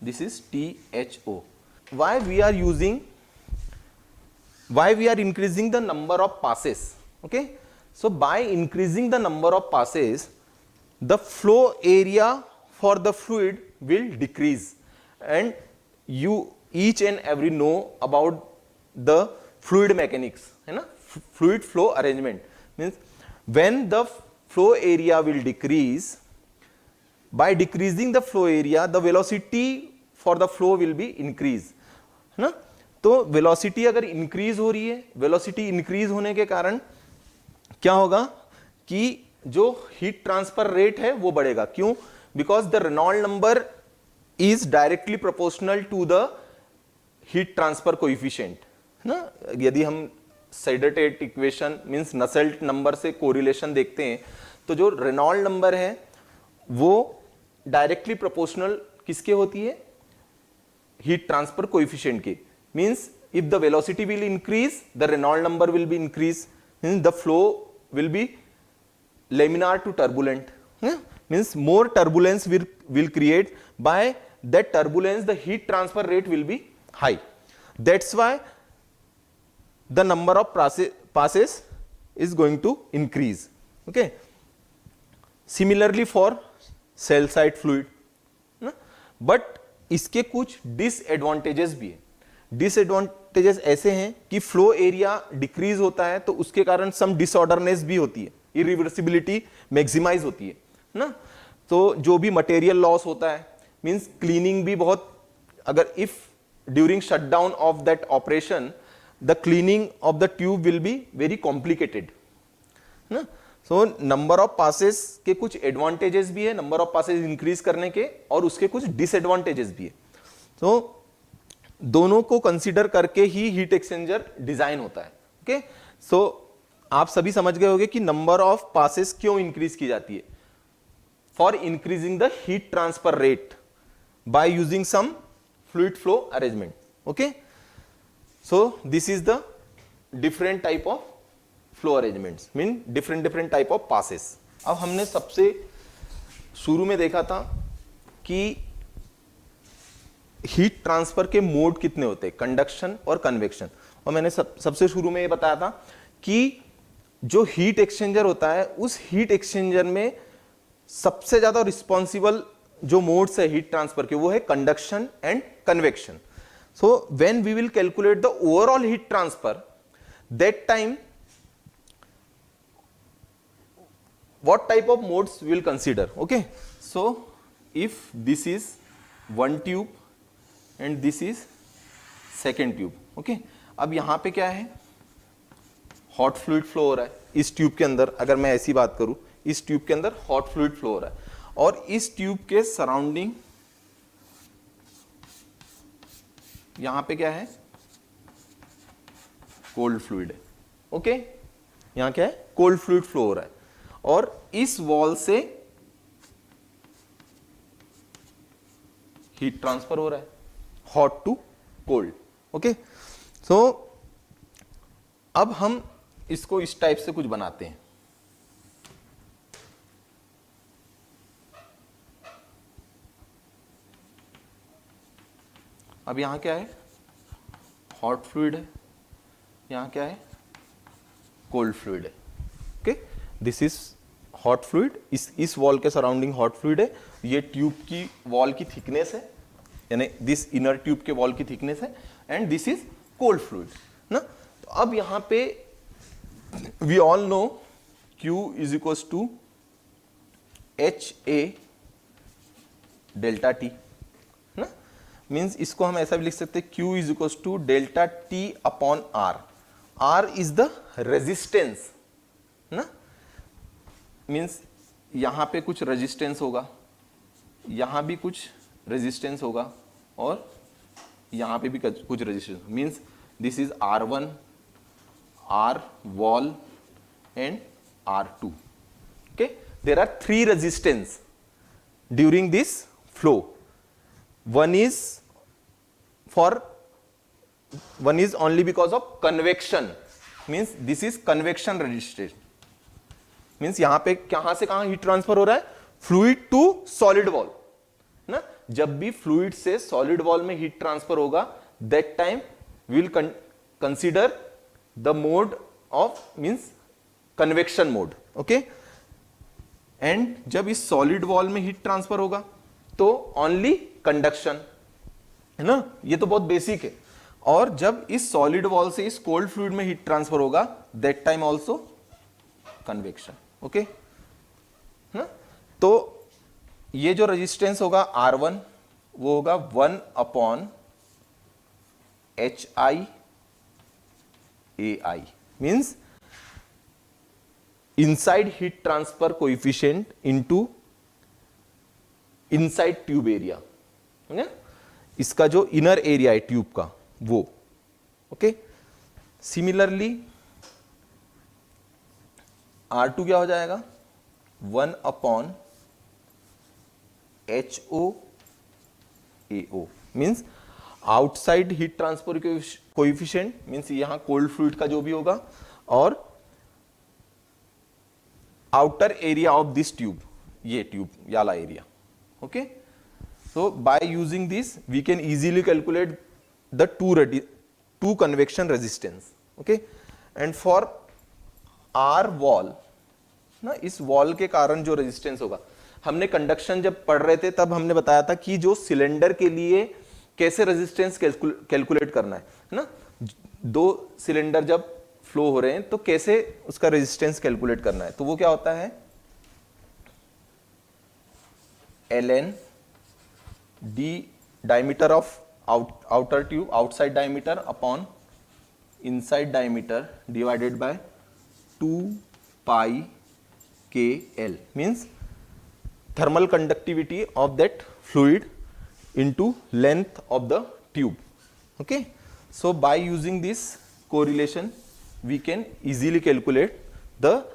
this is THO. why we are increasing the number of passes? Okay, so by increasing the number of passes, the flow area for the fluid will decrease, and you each and every know about the fluid mechanics, है ना, fluid flow arrangement means when the flow area will decrease, by decreasing the flow area the velocity for the flow will be increase, है ना। तो वेलोसिटी अगर इंक्रीज हो रही है, वेलोसिटी इंक्रीज होने के कारण क्या होगा कि जो हीट ट्रांसफर रेट है वो बढ़ेगा। क्यों? Because the Reynold number is directly proportional to the heat transfer coefficient, है ना। यदि हम Sieder Tate equation means Nusselt number से कोरिलेशन देखते हैं तो जो रेनॉल्ड नंबर है वो डायरेक्टली प्रोपोर्शनल किसके होती है? हीट ट्रांसफर कोएफिशिएंट के। Means if the velocity will increase the Reynold number will be increase, means the flow will be laminar to turbulent, means more turbulence will create, by that turbulence the heat transfer rate will be high. That's why the number of passes is going to increase. Okay, similarly for cell side fluid, but इसके कुछ डिसएडवांटेजेस भी है। डिसएडवांटेजेस ऐसे हैं कि फ्लो एरिया डिक्रीज होता है तो उसके कारण सम डिसऑर्डरनेस भी होती है, इरिवर्सिबिलिटी मैक्सिमाइज होती है ना। तो जो भी मटेरियल लॉस होता है, मींस क्लीनिंग भी बहुत, अगर if during shutdown of that operation the cleaning of the tube will be very complicated ना। सो नंबर ऑफ पासेस के कुछ एडवांटेजेस भी है, नंबर ऑफ पासेस इंक्रीज करने के, और उसके कुछ डिसएडवांटेजेस भी है। तो दोनों को कंसीडर करके ही हीट एक्सचेंजर डिजाइन होता है। ओके, सो आप सभी समझ गए होंगे कि नंबर ऑफ पासेस क्यों इंक्रीज की जाती है, for increasing the heat transfer rate by using some fluid flow arrangement. Okay, so this is the different type of flow arrangements, mean different type of passes. अब हमने सबसे शुरू में देखा था कि हीट ट्रांसफर के मोड कितने होते हैं, कंडक्शन और कन्वेक्शन। और मैंने सबसे शुरू में ये बताया था कि जो हीट एक्सचेंजर होता है उस हीट एक्सचेंजर में सबसे ज्यादा रिस्पॉन्सिबल जो मोड्स है हीट ट्रांसफर के वो है conduction and convection. So when we will calculate the overall heat transfer, that time what type of modes we will consider? Okay, so if this is one tube and this is second tube, okay, अब यहां पे क्या है, हॉट फ्लूइड फ्लो हो रहा है इस ट्यूब के अंदर। अगर मैं ऐसी बात करूं, इस ट्यूब के अंदर हॉट फ्लूइड फ्लो हो रहा है और इस ट्यूब के सराउंडिंग यहां पे क्या है, कोल्ड फ्लूइड है। ओके, यहां क्या है, कोल्ड फ्लूइड फ्लो हो रहा है और इस वॉल से हीट ट्रांसफर हो रहा है, हॉट टू कोल्ड। ओके, सो अब हम इसको इस टाइप से कुछ बनाते हैं। अब यहां क्या है, हॉट फ्लूइड है, यहां क्या है, कोल्ड फ्लूइड है। Okay, this is hot fluid, इस वॉल के सराउंडिंग हॉट फ्लूइड है, ये ट्यूब की वॉल की थिकनेस है, यानी दिस इनर ट्यूब के वॉल की थिकनेस है, and this is cold fluid ना। तो अब यहां पे we all know Q is equals to HA delta T ना। मीन्स इसको हम ऐसा भी लिख सकते हैं, Q is equals to delta T upon R। R is the resistance ना, मीन्स यहां पे कुछ रेजिस्टेंस होगा, यहां भी कुछ रेजिस्टेंस होगा और यहां पे भी कुछ resistance, means this is R1, R wall and R2. Okay, there are three resistance during this flow. One is only because of convection, means this is convection resistance, means यहां पे कहां से कहां हीट ट्रांसफर हो रहा है, फ्लूइड टू सॉलिड वॉल ना। जब भी फ्लूइड से सॉलिड वॉल में हीट ट्रांसफर होगा, that time we will consider the mode of means convection mode. Okay, and जब इस सॉलिड वॉल में हीट ट्रांसफर होगा तो ओनली कंडक्शन, है ना। ये तो बहुत बेसिक है। और जब इस सॉलिड वॉल से इस कोल्ड फ्लूइड में हीट ट्रांसफर होगा that time also convection. Okay, तो ये जो रेजिस्टेंस होगा R1 वो होगा 1/HI means inside heat transfer coefficient into inside tube area, इसका जो इनर एरिया है ट्यूब का वो। ओके, सिमिलरली R2 क्या हो जाएगा 1/HOAO means outside heat transfer coefficient means यहां कोल्ड फ्लूइड का जो भी होगा और outer area of this tube, ये ट्यूब वाला area. Okay, so by using this we can easily calculate the two convection resistance. Okay, and for R wall ना, इस वॉल के कारण जो रेजिस्टेंस होगा, हमने कंडक्शन जब पढ़ रहे थे तब हमने बताया था कि जो सिलेंडर के लिए कैसे रेजिस्टेंस कैलकुलेट करना है ना, दो सिलेंडर जब फ्लो हो रहे हैं तो कैसे उसका रेजिस्टेंस कैलकुलेट करना है। तो वो क्या होता है ln d diameter of outer tube, outside diameter upon inside diameter divided by 2 pi kl means thermal conductivity of that fluid into length of the tube. Okay, so by using this correlation we can easily calculate the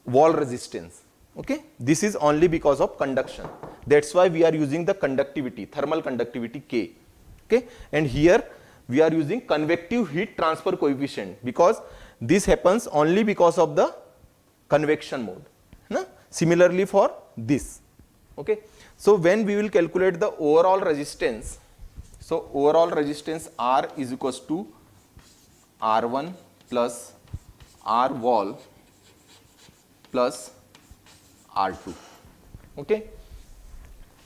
wall resistance. Okay, this is only because of conduction, that's why we are using the conductivity, thermal conductivity K. Okay, and here we are using convective heat transfer coefficient because this happens only because of the convection mode na? Similarly for this. Okay, so when we will calculate the overall resistance, so overall resistance R is equals to R1 plus R wall plus R2. Okay,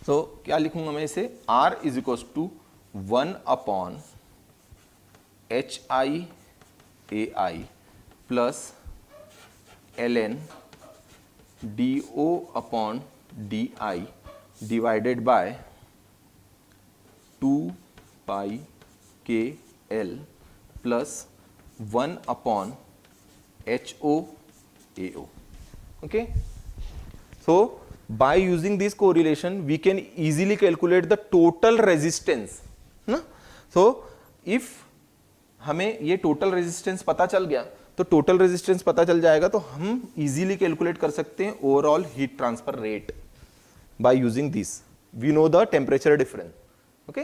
so क्या लिखूंगा मैं इसे, R is equals to 1/HI plus ln do upon di divided by 2 pi kl plus 1/HOAO. Okay, so by using this correlation we can easily calculate the total resistance ना. So if हमें ये टोटल रेजिस्टेंस पता चल गया तो टोटल रेजिस्टेंस पता चल जाएगा तो हम इजीली कैलकुलेट कर सकते हैं overall heat transfer rate by using this, we know the temperature difference. Okay,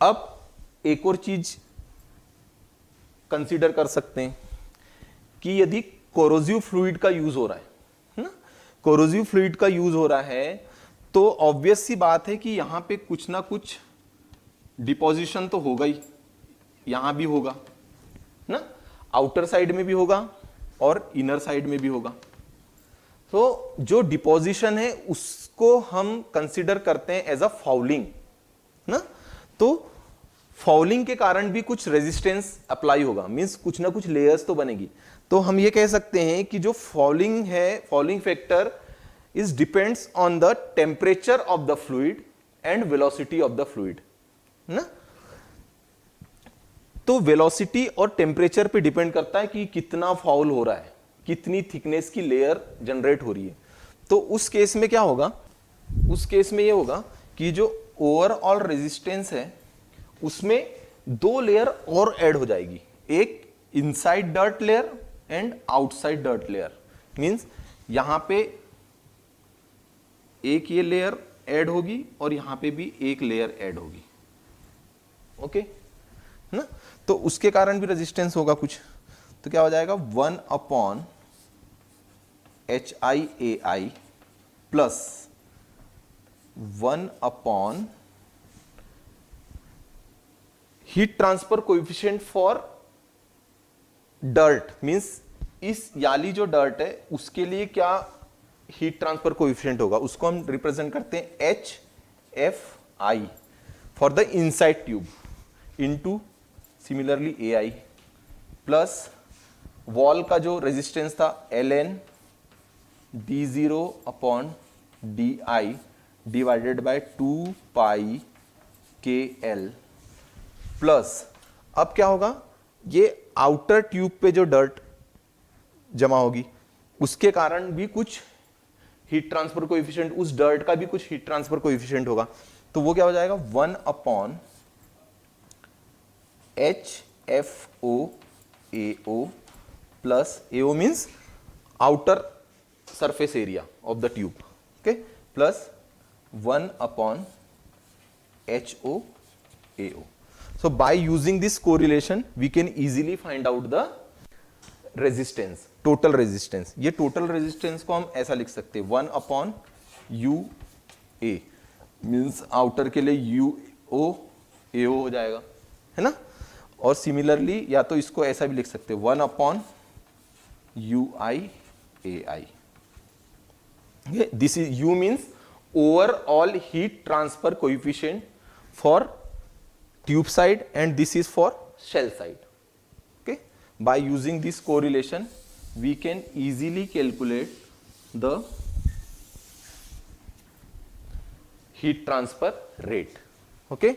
अब एक और चीज कंसीडर कर सकते हैं कि यदि कोरोसिव फ्लूइड का यूज हो रहा है ना, कोरोसिव फ्लूइड का यूज हो रहा है तो ऑब्वियस सी बात है कि यहां पे कुछ ना कुछ डिपोजिशन तो होगा ही, यहां भी होगा ना, आउटर साइड में भी होगा और इनर साइड में भी होगा. तो जो डिपोजिशन है उसको हम कंसीडर करते हैं एज अ फाउलिंग ना. तो फाउलिंग के कारण भी कुछ रेजिस्टेंस अप्लाई होगा, मींस कुछ ना कुछ लेयर्स तो बनेगी. तो हम ये कह सकते हैं कि जो फाउलिंग है, fouling factor is depends on the temperature of the fluid and velocity of the fluid ना. तो वेलोसिटी और टेम्परेचर पे डिपेंड करता है कि कितना फाउल हो रहा है, कितनी थिकनेस की लेयर जनरेट हो रही है. तो उस केस में क्या होगा, उस केस में ये होगा कि जो ओवरऑल रेजिस्टेंस है उसमें दो लेयर और ऐड हो जाएगी, एक inside dirt layer and outside dirt layer. Means यहां पे एक ये लेयर ऐड होगी और यहां पे भी एक लेयर ऐड होगी. ओके ना. तो उसके कारण भी रेजिस्टेंस होगा कुछ. तो क्या हो जाएगा 1/HIAI plus 1/ heat transfer coefficient for dirt. Means इस याली जो डर्ट है उसके लिए क्या हीट ट्रांसफर कोएफिशिएंट होगा, उसको हम रिप्रेजेंट करते हैं HFI for the inside tube. Into similarly A I plus wall का जो रेजिस्टेंस था L N D zero upon D I divided by 2 pi k L plus अब क्या होगा, ये आउटर ट्यूब पे जो डर्ट जमा होगी उसके कारण भी कुछ हीट ट्रांसफर कोएफिशिएंट, उस डर्ट का भी कुछ हीट ट्रांसफर कोएफिशिएंट होगा, तो वो क्या हो जाएगा 1 upon H F O A O plus A O means outer surface area of the tube, okay, plus 1 upon HO AO. So by using this correlation we can easily find out the resistance, total resistance. ये total resistance को हम ऐसा लिख सकते हैं 1 upon UA means outer के लिए UO AO हो जाएगा, है ना, और similarly या तो इसको ऐसा भी लिख सकते हैं 1 upon UI AI. Okay, this is U means overall heat transfer coefficient for tube side and this is for shell side. Okay, by using this correlation we can easily calculate the heat transfer rate. Okay,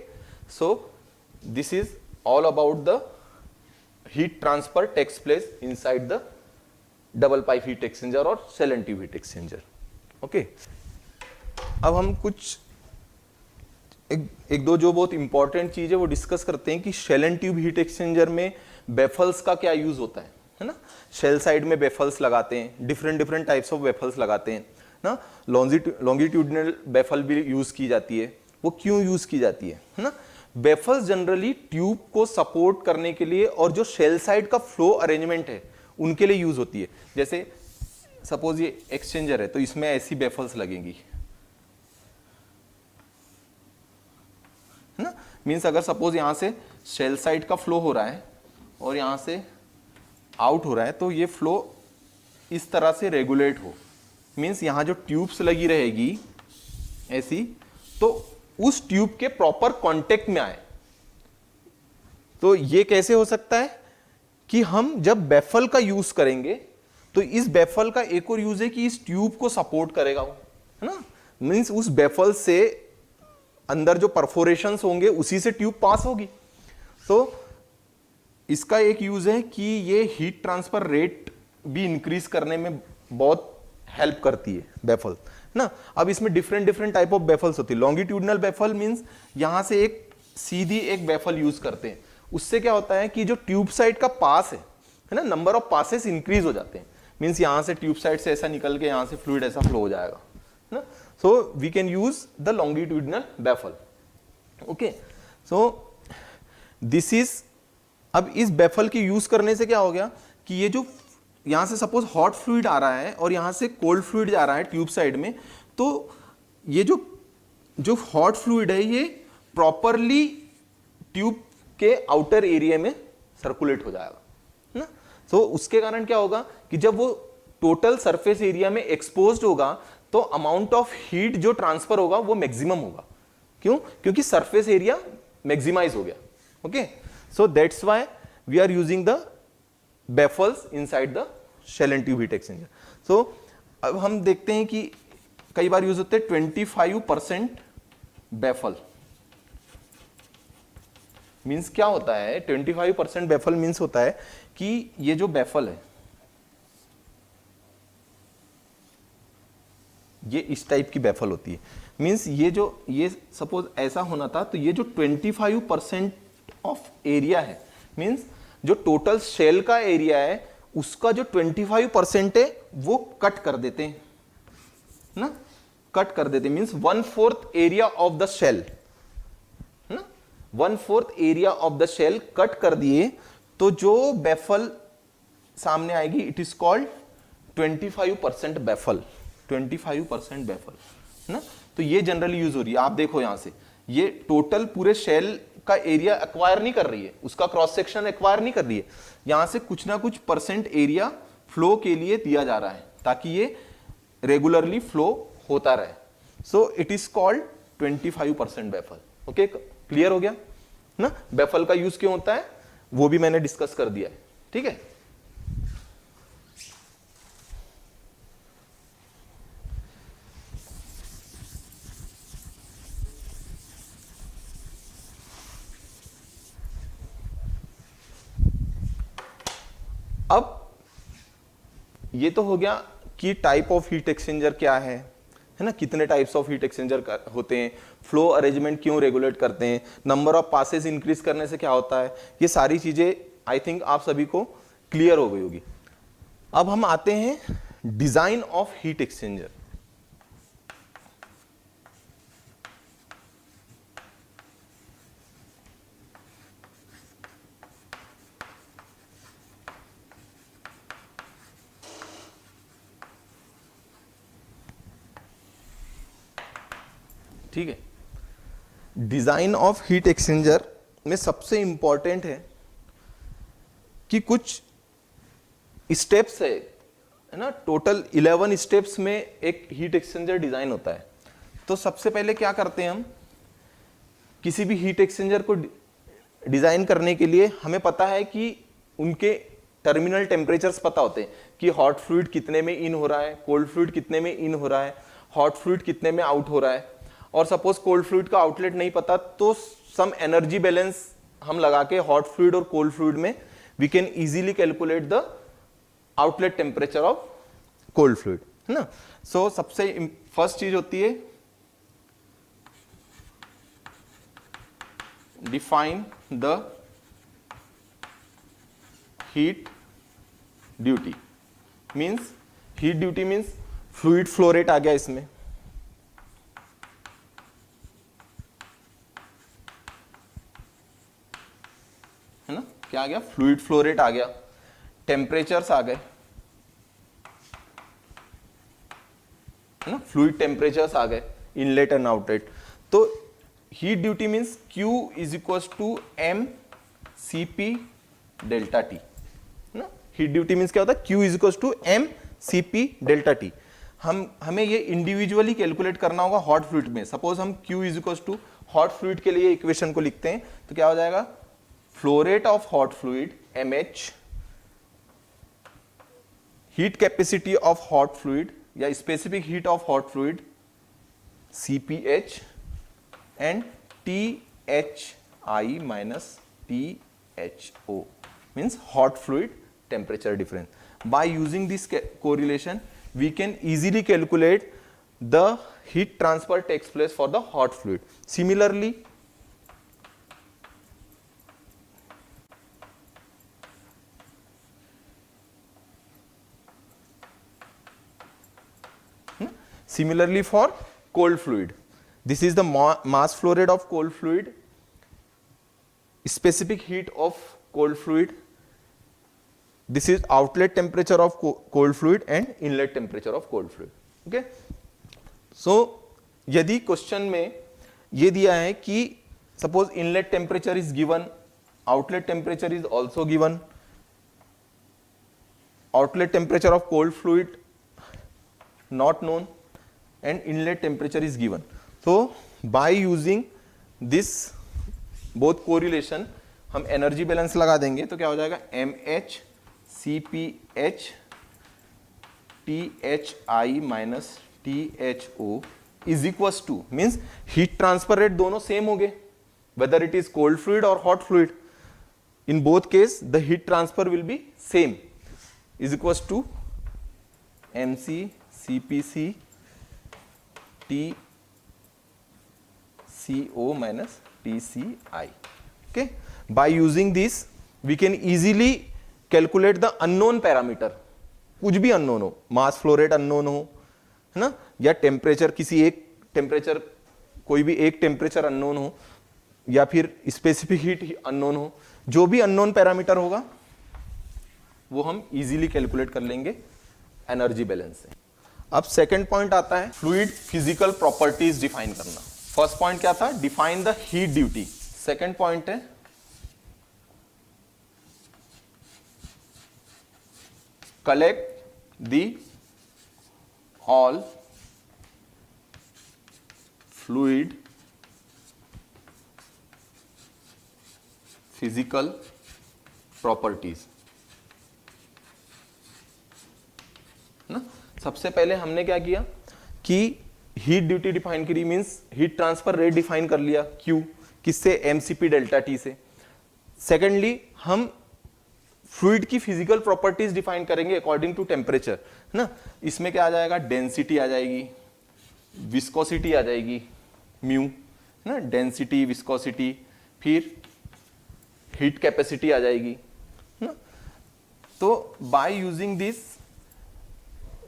so this is all about the heat transfer takes place inside the double pipe heat exchanger or shell and tube heat exchanger. Okay, अब हम कुछ एक दो जो बहुत इंपॉर्टेंट चीज है वो डिस्कस करते हैं कि shell and tube heat exchanger में बेफल्स का क्या यूज होता है ना, शेल साइड में बेफल्स लगाते हैं, डिफरेंट टाइप्स ऑफ बेफल्स लगाते हैं ना, लॉन्गिट्यूडिनल बेफल भी यूज की जाती है, वो क्यों यूज की जाती है ना, बेफल्स जनरली ट्यूब को सपोर्ट करने के लिए और जो शेल साइड का फ्लो अरेंजमेंट है उनके लिए यूज होती है। जैसे सपोज ये एक्सचेंजर है तो इसमें ऐसी बेफल्स लगेंगी, है ना, मीन्स अगर सपोज यहां से शेल साइड का फ्लो हो रहा है और यहां से आउट हो रहा है तो ये फ्लो इस तरह से रेगुलेट हो, मीन्स यहां जो ट्यूब्स लगी रहेगी ऐसी तो उस ट्यूब के प्रॉपर कांटेक्ट में आए। तो ये कैसे हो सकता है कि हम जब बेफल का यूज करेंगे तो इस बेफल का एक और यूज है कि इस ट्यूब को सपोर्ट करेगा वो, है ना, मीन्स उस बेफल से अंदर जो परफोरेशंस होंगे उसी से ट्यूब पास होगी। तो इसका एक यूज है कि ये हीट ट्रांसफर रेट भी इंक्रीज करने में बहुत हेल्प करती है बेफल ना। अब इसमें डिफरेंट टाइप ऑफ बेफल्स होती है। लॉन्गिट्यूडनल बेफल मींस यहां से एक सीधी एक बेफल यूज करते हैं, उससे क्या होता है कि जो ट्यूब साइड का पास है ना, नंबर ऑफ पासेस इंक्रीज हो जाते हैं, मींस यहां से ट्यूब साइड से ऐसा निकल के यहां से फ्लूइड ऐसा फ्लो हो जाएगा ना। So we can use the longitudinal baffle. Okay, so this is, अब इस baffle की यूज करने से क्या हो गया कि ये जो यहां से सपोज हॉट फ्लूइड आ रहा है और यहां से कोल्ड फ्लूइड जा रहा है ट्यूब साइड में, तो ये जो हॉट फ्लूइड है ये प्रॉपरली ट्यूब के आउटर एरिया में सर्कुलेट हो जाएगा ना। तो उसके कारण क्या होगा कि जब वो टोटल सरफेस एरिया में एक्सपोज्ड होगा तो अमाउंट ऑफ हीट जो ट्रांसफर होगा वो मैक्सिमम होगा। क्यों? क्योंकि सरफेस एरिया मैक्सिमाइज हो गया। Okay, so that's why we are using the baffles inside the shell and tube heat exchanger. So अब हम देखते हैं कि कई बार यूज होते हैं 25% बेफल। मींस क्या होता है 25% बेफल मींस होता है कि ये जो बेफल है ये इस टाइप की बेफल होती है। मींस ये सपोज ऐसा होना था तो ये जो 25% ऑफ एरिया है, मींस जो टोटल शेल का एरिया है उसका जो 25% है वो कट कर देते हैं ना, कट कर देते means 1/4 area of the shell ना, 1/4 area of the shell cut कर दिए तो जो बेफल सामने आएगी it is called 25% baffle. 25% baffle ना, तो ये जनरली यूज हो रही है। आप देखो यहां से ये टोटल पूरे शेल का एरिया एक्वायर नहीं कर रही है, उसका क्रॉस सेक्शन एक्वायर नहीं कर रही है, यहां से कुछ ना कुछ परसेंट एरिया फ्लो के लिए दिया जा रहा है ताकि ये रेगुलरली फ्लो होता रहे। So it is called 25% baffle. Okay, clear हो गया? ना। बेफल का यूज क्यों होता है वो भी मैंने डिस्कस कर दिया है, ठीक है। अब ये तो हो गया कि टाइप ऑफ हीट एक्सचेंजर क्या है ना, कितने टाइप्स ऑफ हीट एक्सचेंजर होते हैं, फ्लो अरेंजमेंट क्यों रेगुलेट करते हैं, नंबर ऑफ पासेस इंक्रीज करने से क्या होता है, ये सारी चीजें आई थिंक आप सभी को क्लियर हो गई होगी। अब हम आते हैं डिजाइन ऑफ हीट एक्सचेंजर। ठीक है, डिजाइन ऑफ हीट एक्सचेंजर में सबसे इंपॉर्टेंट है कि कुछ स्टेप्स है ना, टोटल 11 स्टेप्स में एक हीट एक्सचेंजर डिजाइन होता है। तो सबसे पहले क्या करते हैं हम, किसी भी हीट एक्सचेंजर को डिजाइन करने के लिए हमें पता है कि उनके टर्मिनल टेम्परेचर्स पता होते हैं कि हॉट फ्लूइड कितने में इन हो रहा है, कोल्ड फ्लूइड कितने में इन हो रहा है, हॉट फ्लूइड कितने में आउट हो रहा है। और सपोज कोल्ड फ्लूइड का आउटलेट नहीं पता तो सम एनर्जी बैलेंस हम लगा के हॉट फ्लूइड और कोल्ड फ्लूइड में we can easily calculate the outlet temperature of cold fluid, है ना। सो सबसे फर्स्ट चीज होती है define the heat duty. Means heat duty means fluid flow rate आ गया इसमें, है ना, क्या आ गया, फ्लूइड फ्लो रेट आ गया, टेम्परेचर्स आ गए, है ना, फ्लूइड टेम्परेचर्स आ गए, इनलेट एंड आउटलेट। तो heat duty means Q is equal to M C P delta T, है ना। हीट ड्यूटी मींस क्या होता है, Q is equal to M C P delta T. हमें ये इंडिविजुअली कैलकुलेट करना होगा हॉट फ्लूइड में। सपोज हम Q is equal to hot fluid के लिए इक्वेशन को लिखते हैं तो क्या हो जाएगा, flow rate of hot fluid MH, heat capacity of hot fluid या specific heat of hot fluid CPH and THI minus THO means hot fluid temperature difference. By using this correlation we can easily calculate the heat transfer takes place for the hot fluid. Similarly, for cold fluid, this is the mass flow rate of cold fluid, specific heat of cold fluid, this is outlet temperature of cold fluid and inlet temperature of cold fluid. Okay, so यदि क्वेश्चन में ये दिया है कि suppose inlet temperature is given, outlet temperature is also given, outlet temperature of cold fluid not known and inlet temperature is given. So by using this both correlation हम एनर्जी बैलेंस लगा देंगे तो क्या हो जाएगा, MH CPH THI minus THO is equal to, means heat transfer rate दोनों सेम हो गए, whether it is cold fluid और hot fluid, in both case the heat transfer will be same, is equal to MC CPC TCO minus TCI. Okay, by using this we can easily calculate the unknown parameter, कुछ भी अननोन हो, मास फ्लो रेट अननोन हो, है ना, या टेम्परेचर, किसी एक टेम्परेचर, कोई भी एक टेम्परेचर अननोन हो, या फिर स्पेसिफिक हीट अननोन हो, जो भी अननोन पैरामीटर होगा वो हम इजीली कैलकुलेट कर लेंगे एनर्जी बैलेंस से। अब सेकंड पॉइंट आता है फ्लूइड फिजिकल प्रॉपर्टीज डिफाइन करना। फर्स्ट पॉइंट क्या था, define the heat duty. Second point है collect the all fluid physical properties ना। सबसे पहले हमने क्या किया कि हीट ड्यूटी डिफाइन करी, means heat transfer rate define कर लिया, क्यू किससे, एमसीपी डेल्टा टी से। सेकेंडली हम फ्लूइड की फिजिकल प्रॉपर्टीज डिफाइन करेंगे अकॉर्डिंग टू टेम्परेचर ना। इसमें क्या आ जाएगा, डेंसिटी आ जाएगी, विस्कोसिटी आ जाएगी, म्यू ना, डेंसिटी विस्कोसिटी, फिर हीट कैपेसिटी आ जाएगी ना। तो by using this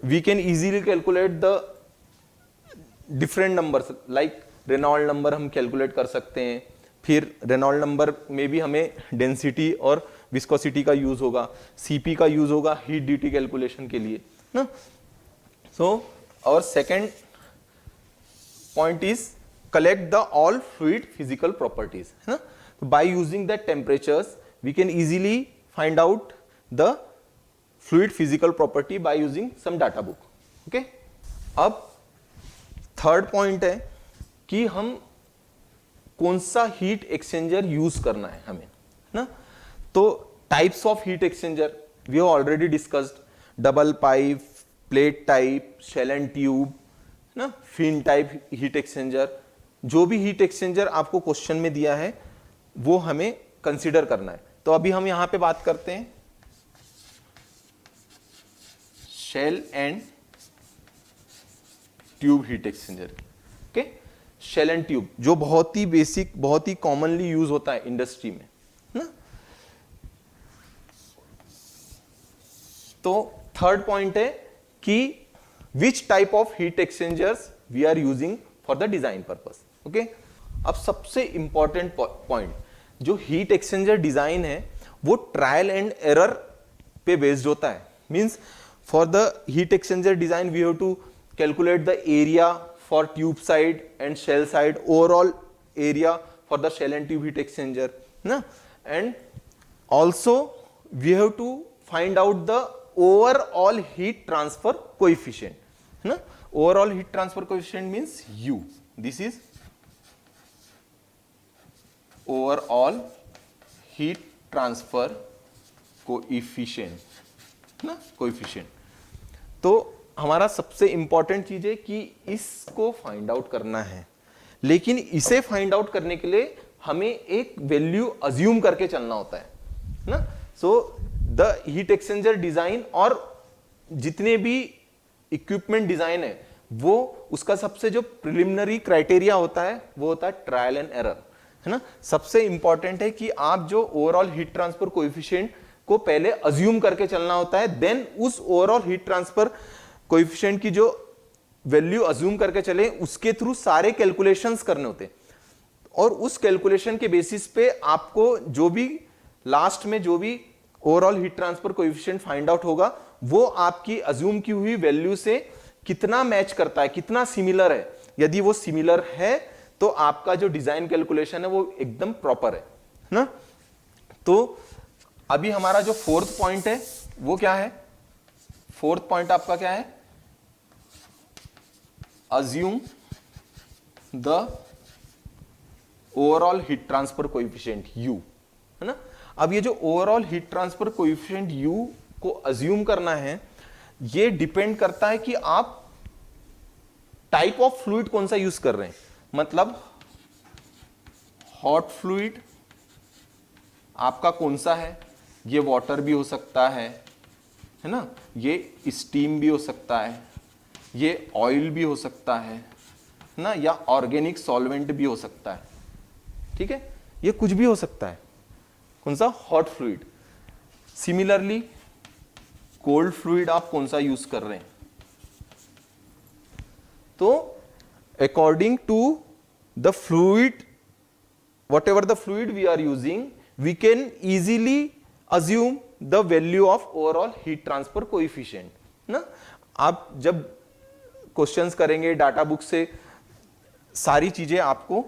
we can easily calculate the different numbers, like Reynold number हम कैलकुलेट कर सकते हैं। फिर रेनॉल्ड नंबर में भी हमें डेंसिटी और विस्कोसिटी का यूज होगा, सीपी का यूज होगा हीट ड्यूटी कैलकुलेशन के लिए ना। सो और second point is collect the all fluid physical properties है ना। By using the temperatures we can easily find out the fluid physical property by using some data book. Okay, अब थर्ड पॉइंट है कि हम कौन सा हीट एक्सचेंजर यूज करना है हमें ना। तो types of heat exchanger we have already discussed, double pipe, plate type, shell and tube ना, फिन टाइप हीट एक्सचेंजर। जो भी हीट एक्सचेंजर आपको क्वेश्चन में दिया है वो हमें कंसीडर करना है। तो अभी हम यहां पे बात करते हैं shell and tube heat exchanger. Okay, shell and tube जो बहुत ही बेसिक, बहुत ही कॉमनली यूज होता है इंडस्ट्री में ना। तो थर्ड पॉइंट है कि which type of heat exchangers we are using for the design purpose. Okay, अब सबसे इंपॉर्टेंट पॉइंट, जो हीट एक्सचेंजर डिजाइन है वो ट्रायल एंड एरर पे बेस्ड होता है। Means for the heat exchanger design we have to calculate the area for tube side and shell side, overall area for the shell and tube heat exchanger na, and also we have to find out the overall heat transfer coefficient na. Overall heat transfer coefficient means U. This is overall heat transfer coefficient ना, coefficient। तो हमारा सबसे इंपॉर्टेंट चीज है कि इसको फाइंड आउट करना है, लेकिन इसे फाइंड आउट करने के लिए हमें एक वैल्यू अज्यूम करके चलना होता है ना। So the heat exchanger design और जितने भी इक्विपमेंट डिजाइन है वो उसका सबसे जो प्रिलिमिनरी क्राइटेरिया होता है वो होता है ट्रायल एंड एरर है ना। सबसे इंपॉर्टेंट है कि आप जो ओवरऑल हीट ट्रांसफर कोएफिशिएंट को पहले अज्यूम करके चलना होता है, देन उस ओवरऑल हीट ट्रांसफर कोएफिशिएंट की जो वैल्यू अज्यूम करके चले उसके थ्रू सारे कैलकुलेशंस करने होते हैं, और उस कैलकुलेशन के बेसिस पे आपको जो भी लास्ट में जो भी overall heat transfer coefficient find out होगा वो आपकी अज्यूम की हुई वैल्यू से कितना मैच करता है, कितना सिमिलर है। यदि वो सिमिलर है तो आपका जो डिजाइन कैलकुलेशन है वो एकदम प्रॉपर है ना। तो अभी हमारा जो फोर्थ पॉइंट है वो क्या है, फोर्थ पॉइंट आपका क्या है, assume the overall heat transfer coefficient U है ना। अब ये जो overall heat transfer coefficient U को अज्यूम करना है ये डिपेंड करता है कि आप टाइप ऑफ फ्लूइड कौन सा यूज कर रहे हैं। मतलब हॉट फ्लूइड आपका कौन सा है, ये वाटर भी हो सकता है ना, ये स्टीम भी हो सकता है, ये ऑयल भी हो सकता है ना, या ऑर्गेनिक सॉल्वेंट भी हो सकता है। ठीक है, ये कुछ भी हो सकता है। कौन सा, hot fluid. Similarly cold fluid आप कौन सा यूज कर रहे हैं। तो according to the fluid, whatever the fluid we are using, we can easily assume the value of overall heat transfer coefficient ना। आप जब क्वेश्चंस करेंगे डाटा बुक से सारी चीजें आपको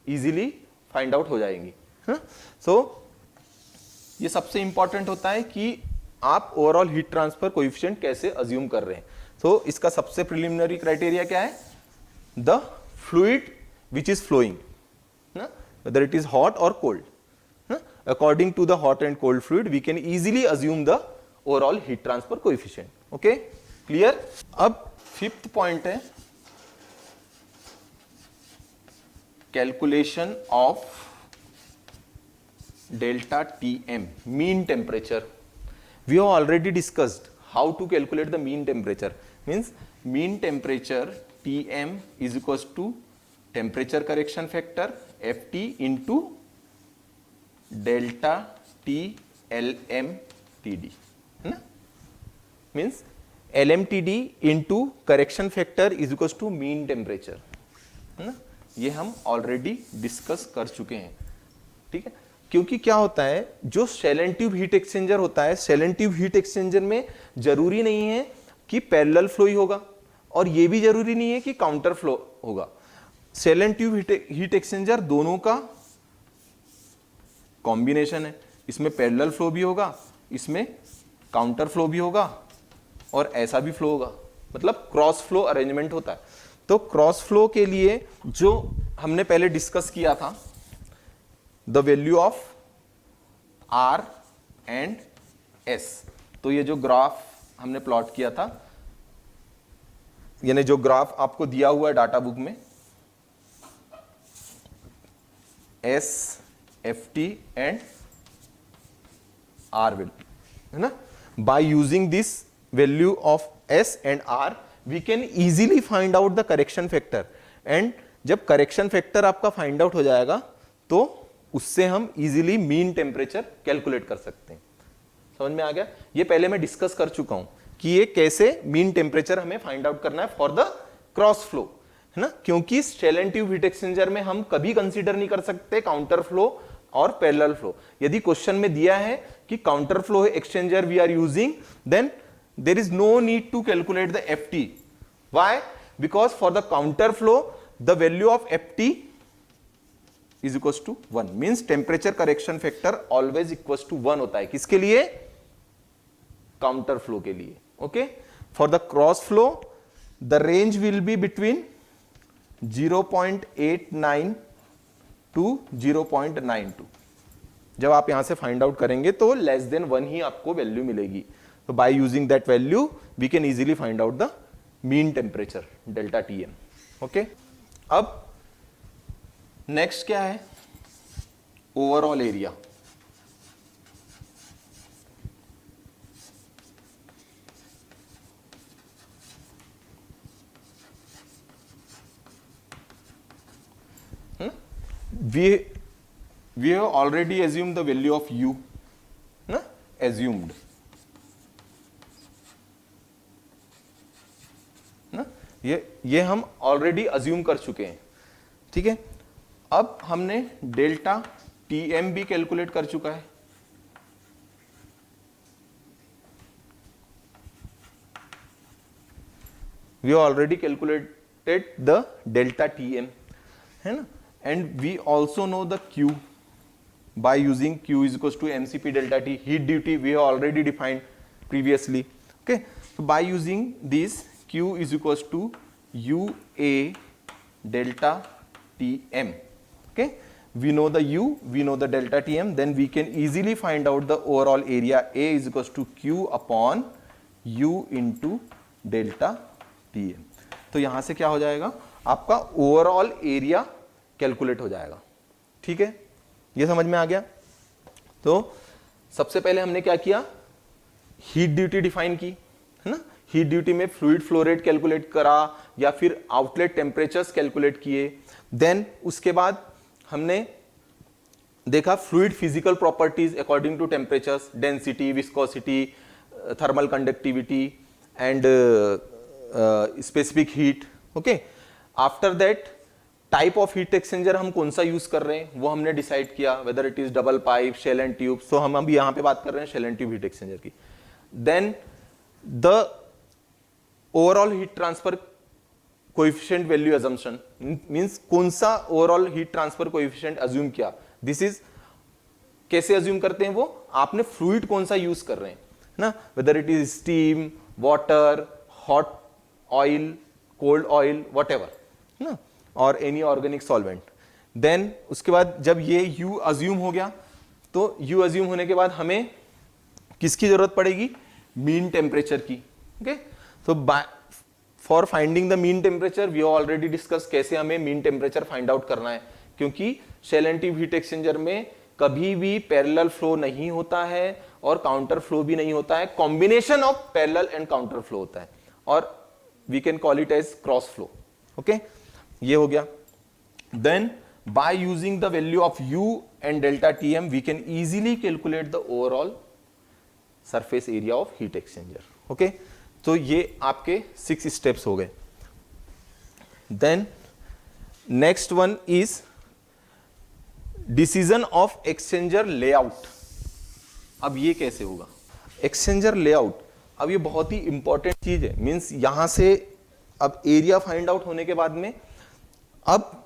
इजीली फाइंड आउट हो जाएंगी। सो ये सबसे इंपॉर्टेंट होता है कि आप ओवरऑल हीट ट्रांसफर कोएफिशिएंट कैसे अज्यूम कर रहे हैं। तो इसका सबसे प्रिलिमिनरी क्राइटेरिया क्या है, the fluid which is flowing ना, whether it is hot or cold ना। according to the hot and cold fluid we can easily assume the overall heat transfer coefficient. Okay, clear? अब फिफ्थ पॉइंट है calculation of delta Tm, mean temperature. We have already discussed how to calculate the mean temperature. Means mean temperature Tm is equals to temperature correction factor Ft into delta T LMTD. है ना? Means LMTD into correction factor is equals to mean temperature. है ना? ये हम ऑलरेडी डिस्कस कर चुके हैं. ठीक है, क्योंकि क्या होता है जो shell and tube heat exchanger होता है, shell and tube heat exchanger में जरूरी नहीं है कि पैरेलल फ्लो ही होगा और ये भी जरूरी नहीं है कि काउंटर फ्लो होगा. Shell and tube heat exchanger दोनों का कॉम्बिनेशन है. इसमें पैरेलल फ्लो भी होगा, इसमें काउंटर फ्लो भी होगा और ऐसा भी फ्लो होगा, मतलब क्रॉस फ्लो अरेंजमेंट होता है. तो क्रॉस फ्लो के लिए जो हमने पहले डिस्कस किया था, the value of R and S, तो ये जो ग्राफ हमने प्लॉट किया था, यानी जो ग्राफ आपको दिया हुआ है डाटा बुक में, S, FT and R value, है ना. By using this value of S and R we can easily find out the correction factor. And जब करेक्शन फैक्टर आपका फाइंड आउट हो जाएगा तो उससे हम इजीली मीन टेम्परेचर कैलकुलेट कर सकते हैं. समझ में आ गया? ये पहले मैं डिस्कस कर चुका हूं कि ये कैसे मीन टेम्परेचर हमें फाइंड आउट करना है फॉर द क्रॉस फ्लो, है ना. क्योंकि shell and tube heat exchanger में हम कभी कंसीडर नहीं कर सकते काउंटर फ्लो और पैरेलल फ्लो. यदि क्वेश्चन में दिया है कि counter flow exchanger we are using, then there is no need to calculate the Ft. Why? Because for the counter flow the value of Ft is equals to 1. Means temperature correction factor always equals to 1 होता है. किसके लिए? काउंटर फ्लो के लिए. Okay, for the cross flow the range will be between 0.89 to 0.92. जब आप यहां से फाइंड आउट करेंगे तो लेस देन 1 ही आपको वैल्यू मिलेगी. So by using that value we can easily find out the mean temperature delta Tm. Okay, अब next क्या है? Overall area. We have already assumed the value of U. Assumed. ये हम ऑलरेडी अज्यूम कर चुके हैं. ठीक है, अब हमने डेल्टा Tm भी कैलकुलेट कर चुका है. We already calculated the delta Tm, है ना. And we also know the Q by using Q is equals to mCp delta T. Heat duty we have already defined previously. Okay, so by using this Q is equals to UA delta Tm. Okay, we know the U, we know the delta Tm, then we can easily find out the overall area. A is equals to Q upon U into delta Tm. तो यहां से क्या हो जाएगा? आपका ओवरऑल एरिया कैलकुलेट हो जाएगा. ठीक है, ये समझ में आ गया? तो सबसे पहले हमने क्या किया? हीट ड्यूटी डिफाइन की, है ना. हीट ड्यूटी में फ्लूइड फ्लो रेट कैलकुलेट करा या फिर आउटलेट टेम्परेचर्स कैलकुलेट किए. देन उसके बाद हमने देखा fluid physical properties according to temperatures, density, viscosity, thermal conductivity and specific heat. Okay, after that type of heat exchanger हम कौन सा यूज कर रहे हैं वो हमने डिसाइड किया, whether it is double pipe, shell and tube. So हम अभी यहां पे बात कर रहे हैं shell and tube heat exchanger की. Then the overall heat transfer coefficient value assumption, means कौन सा overall heat transfer coefficient assume किया. दिस इज कैसे अज्यूम करते हैं वो, आपने फ्लूइड कौन सा यूज कर रहे हैं ना, weather it is steam, water, hot oil, cold oil, whatever ना, और एनी ऑर्गेनिक सॉल्वेंट. देन उसके बाद जब ये यू अज्यूम हो गया तो यू अज्यूम होने के बाद हमें किसकी जरूरत पड़ेगी, मीन टेम्परेचर की। ओके, तो for finding the mean temperature we already discuss कैसे हमें मीन टेम्परेचर फाइंड आउट करना है, क्योंकि shell and tube heat exchanger में कभी भी पैरेलल फ्लो नहीं होता है और काउंटर फ्लो भी नहीं होता है, combination of parallel and counter flow होता है, और we can call it as cross flow. Okay, ये हो गया। Then by using the value of u and delta Tm we can easily calculate the overall surface area of heat exchanger. Okay, तो ये आपके 6 स्टेप्स हो गए। Then next one is decision of exchanger layout. अब ये कैसे होगा एक्सचेंजर लेआउट? अब ये बहुत ही इंपॉर्टेंट चीज है। मींस यहां से अब एरिया फाइंड आउट होने के बाद में अब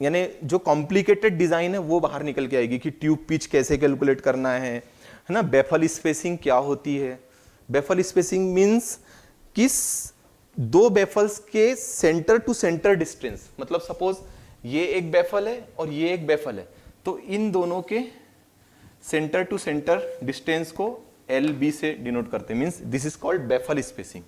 यानी जो कॉम्प्लिकेटेड डिजाइन है वो बाहर निकल के आएगी कि ट्यूब पिच कैसे कैलकुलेट करना है ना, बेफल स्पेसिंग क्या होती है। बेफल स्पेसिंग मींस किस दो बेफल्स के सेंटर टू सेंटर डिस्टेंस, मतलब सपोज ये एक बेफल है और ये एक बेफल है, तो इन दोनों के सेंटर टू सेंटर डिस्टेंस को LB से डिनोट करते हैं। Means this is called baffle spacing.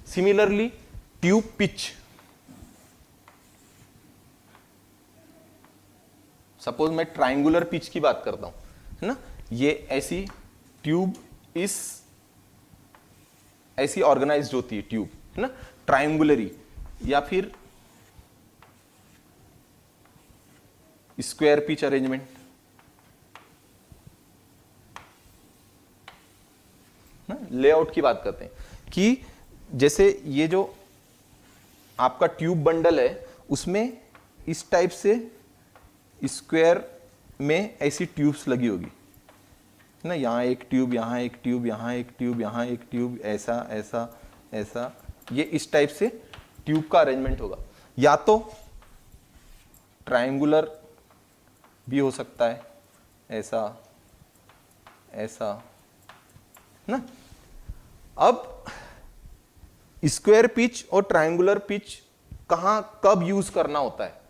Similarly tube pitch, suppose मैं ट्रायंगुलर पिच की बात करता हूं, है ना, ये ऐसी ट्यूब इस ऐसी ऑर्गेनाइज्ड होती है ट्यूब, है ना, ट्रायंगुलरी, या फिर स्क्वायर पिच अरेंजमेंट। लेआउट की बात करते हैं कि जैसे ये जो आपका ट्यूब बंडल है उसमें इस टाइप से स्क्वायर में ऐसी ट्यूब्स लगी होगी ना, यहाँ एक ट्यूब, यहाँ एक ट्यूब, यहाँ एक ट्यूब, यहाँ एक ट्यूब, ऐसा ऐसा ऐसा, ये इस टाइप से ट्यूब का अरेंजमेंट होगा। या तो ट्रायंगुलर भी हो सकता है, ऐसा ऐसा ना। अब स्क्वायर पिच और ट्रायंगुलर पिच कहां कब यूज करना होता है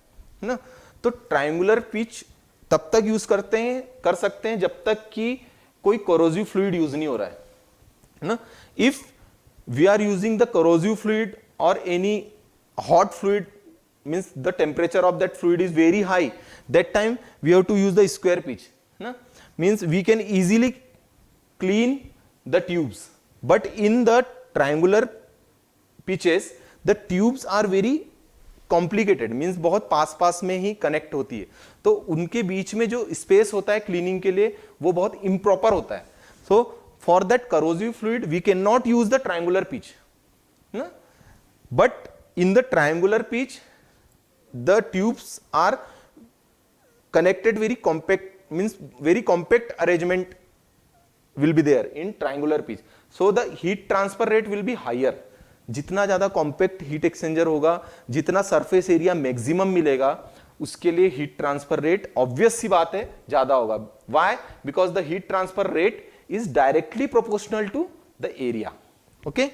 ना, तो ट्रायंगुलर पिच तब तक यूज कर सकते हैं जब तक कि कोई कोरोसिव फ्लूइड यूज नहीं हो रहा है ना। If we are using the corrosive fluid और any hot fluid, means the temperature of that fluid is very high, that time we have to use the square pitch ना। Means we can easily clean the tubes, but in the triangular pitches the tubes are very complicated, means बहुत पास पास में ही कनेक्ट होती है, तो उनके बीच में जो स्पेस होता है क्लीनिंग के लिए वो बहुत इम्प्रॉपर होता है। So for that corrosive fluid we cannot use the triangular pitch ना, but in the triangular pitch the tubes are connected very compact, means very compact arrangement will be there in triangular pitch, so the heat transfer rate will be higher। जितना ज्यादा कॉम्पैक्ट हीट एक्सचेंजर होगा, जितना सरफेस एरिया मैक्सिमम मिलेगा, उसके लिए हीट ट्रांसफर रेट ऑब्वियस सी बात है ज्यादा होगा। Why? Because the heat transfer rate is directly proportional to the area. Okay,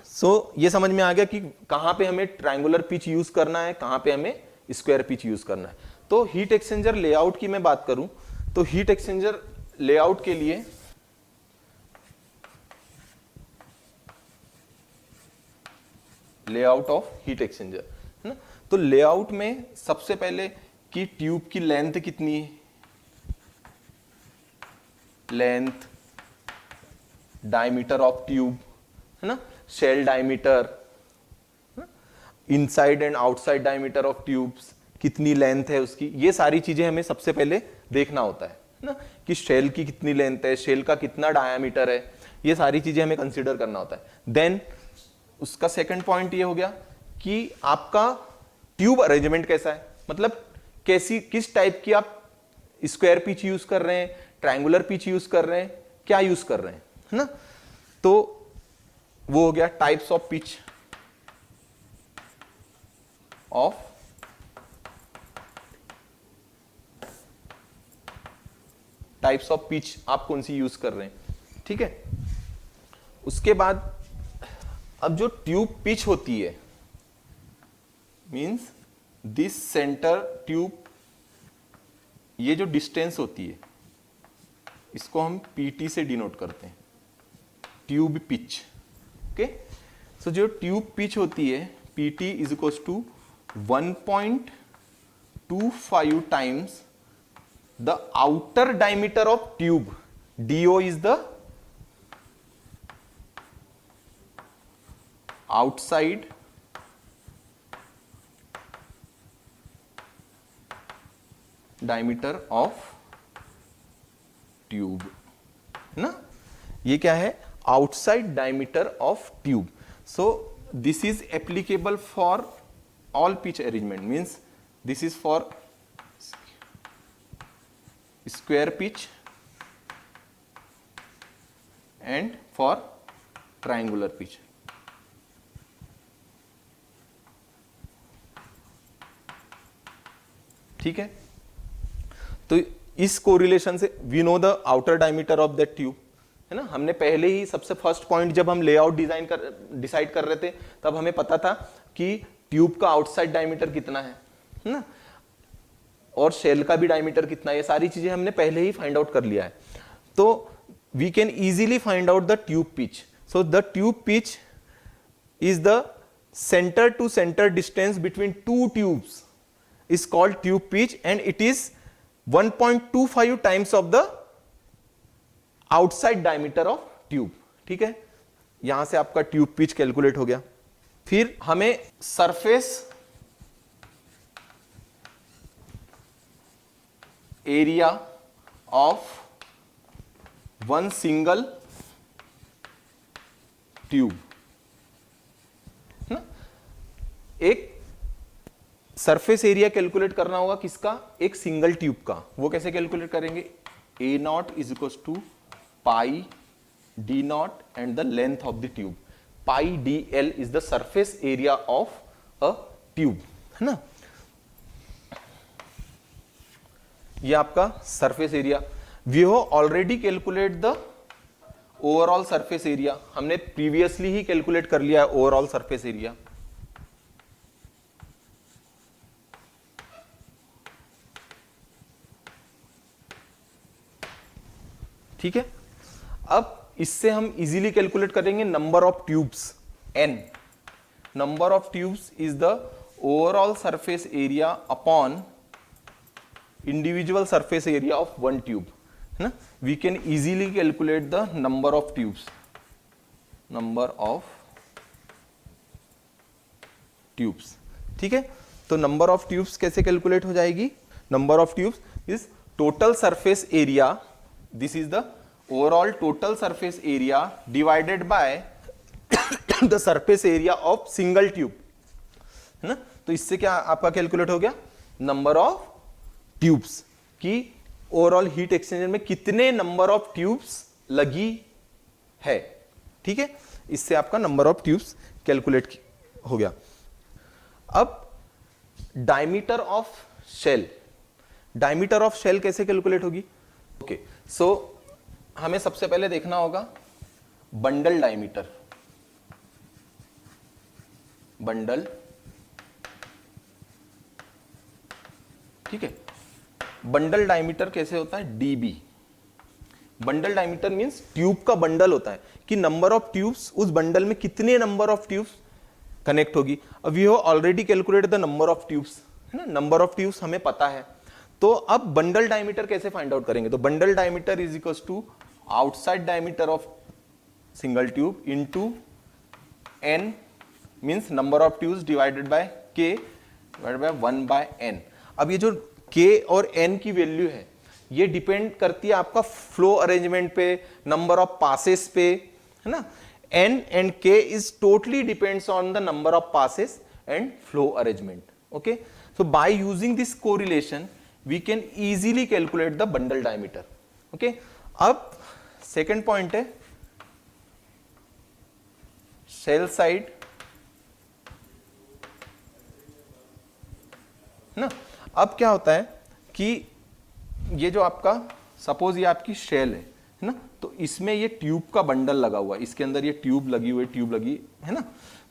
so ये समझ में आ गया कि कहां पे हमें ट्रायंगुलर पिच यूज करना है, कहां पे हमें स्क्वायर पिच यूज करना है। तो हीट एक्सचेंजर लेआउट की मैं बात करूं तो हीट एक्सचेंजर लेआउट के लिए लेआउट ऑफ हीट एक्सचेंजर है ना, तो लेआउट में सबसे पहले कि ट्यूब की लेंथ कितनी है, लेंथ, डायमीटर ऑफ ट्यूब है ना, shell diameter, inside and outside diameter of tubes, कितनी लेंथ है उसकी, ये सारी चीजें हमें सबसे पहले देखना होता है ना, कि शेल की कितनी लेंथ है, शेल का कितना डायमीटर है, ये सारी चीजें हमें कंसीडर करना होता है। देन उसका सेकंड पॉइंट ये हो गया कि आपका ट्यूब अरेंजमेंट कैसा है, मतलब किस टाइप की आप स्क्वायर पिच यूज कर रहे हैं, ट्रायंगुलर पिच यूज कर रहे हैं, क्या यूज कर रहे हैं, है ना। तो वो हो गया types of pitch of types of pitch आप कौन सी यूज कर रहे हैं, ठीक है। उसके बाद अब जो ट्यूब पिच होती है मीन्स दिस सेंटर ट्यूब, ये जो डिस्टेंस होती है इसको हम पीटी से डिनोट करते हैं, ट्यूब पिच। ओके, सो जो ट्यूब पिच होती है PT is equal to 1.25 times the outer diameter of tube, DO is the outside diameter of tube, है ना। ये क्या है, outside diameter of tube. So this is applicable for all pitch arrangement, means this is for square pitch and for triangular pitch. ठीक है, तो इस कोरिलेशन से we know the outer diameter of that tube, है ना। हमने पहले ही सबसे फर्स्ट पॉइंट जब हम लेआउट डिसाइड कर रहे थे तब हमें पता था कि ट्यूब का आउटसाइड डायमीटर कितना है ना, और शेल का भी डायमीटर कितना है, ये सारी चीजें हमने पहले ही फाइंड आउट कर लिया है। तो we can easily find out the tube pitch. So the tube pitch is the centre to centre distance between two tubes is called tube pitch and it is 1.25 times of the outside diameter of tube। ठीक है, यहां से आपका ट्यूब पिच कैलकुलेट हो गया। फिर हमें surface area of one single tube, एक सरफेस एरिया कैलकुलेट करना होगा किसका, एक सिंगल ट्यूब का। वो कैसे कैलकुलेट करेंगे, A naught is equal to pi D naught and the length of the tube. Pi D L is the surface area of a tube, है ना। ये आपका surface area. We have already calculate the overall surface area, हमने प्रीवियसली ही कैलकुलेट कर लिया है ओवरऑल सरफेस एरिया। ठीक है, अब इससे हम इजीली कैलकुलेट करेंगे number of tubes, n। Number of tubes is the overall surface area upon individual surface area of one tube, है ना। We can easily calculate the number of tubes, number of tubes. ठीक है, तो नंबर ऑफ ट्यूब्स कैसे कैलकुलेट हो जाएगी, number of tubes is total surface area, this is the overall total surface area divided by the surface area of single tube, है ना। तो इससे क्या आपका कैलकुलेट हो गया, नंबर ऑफ ट्यूब्स, कि ओवरऑल हीट एक्सचेंजर में कितने नंबर ऑफ ट्यूब्स लगी है। ठीक है, इससे आपका नंबर ऑफ ट्यूब्स कैलकुलेट हो गया। अब diameter of shell, diameter of shell कैसे कैलकुलेट होगी। ओके, सो हमें सबसे पहले देखना होगा बंडल डायमीटर। बंडल, ठीक है, बंडल डायमीटर कैसे होता है, DB. Bundle diameter means tube का बंडल होता है कि नंबर ऑफ ट्यूब्स, उस बंडल में कितने नंबर ऑफ ट्यूब्स कनेक्ट होगी। अब we have already calculated the number of tubes, है ना, नंबर ऑफ ट्यूब्स हमें पता है। तो अब बंडल डायमीटर कैसे फाइंड आउट करेंगे, तो bundle diameter is equal to outside diameter of single tube into n, means number of tubes divided by k divided by 1/n। अब ये जो k और n की वैल्यू है ये डिपेंड करती है आपका फ्लो अरेंजमेंट पे, नंबर ऑफ पासेस पे, है ना। n and k is totally depends on the number of passes and flow arrangement। okay, so by using this correlation we can easily calculate the bundle diameter। okay, अब सेकेंड पॉइंट है शेल साइड, ना। अब क्या होता है कि ये जो आपका सपोज ये आपकी शेल है ना, तो इसमें ये ट्यूब का बंडल लगा हुआ है, इसके अंदर ये ट्यूब लगी हुई, ट्यूब लगी है ना।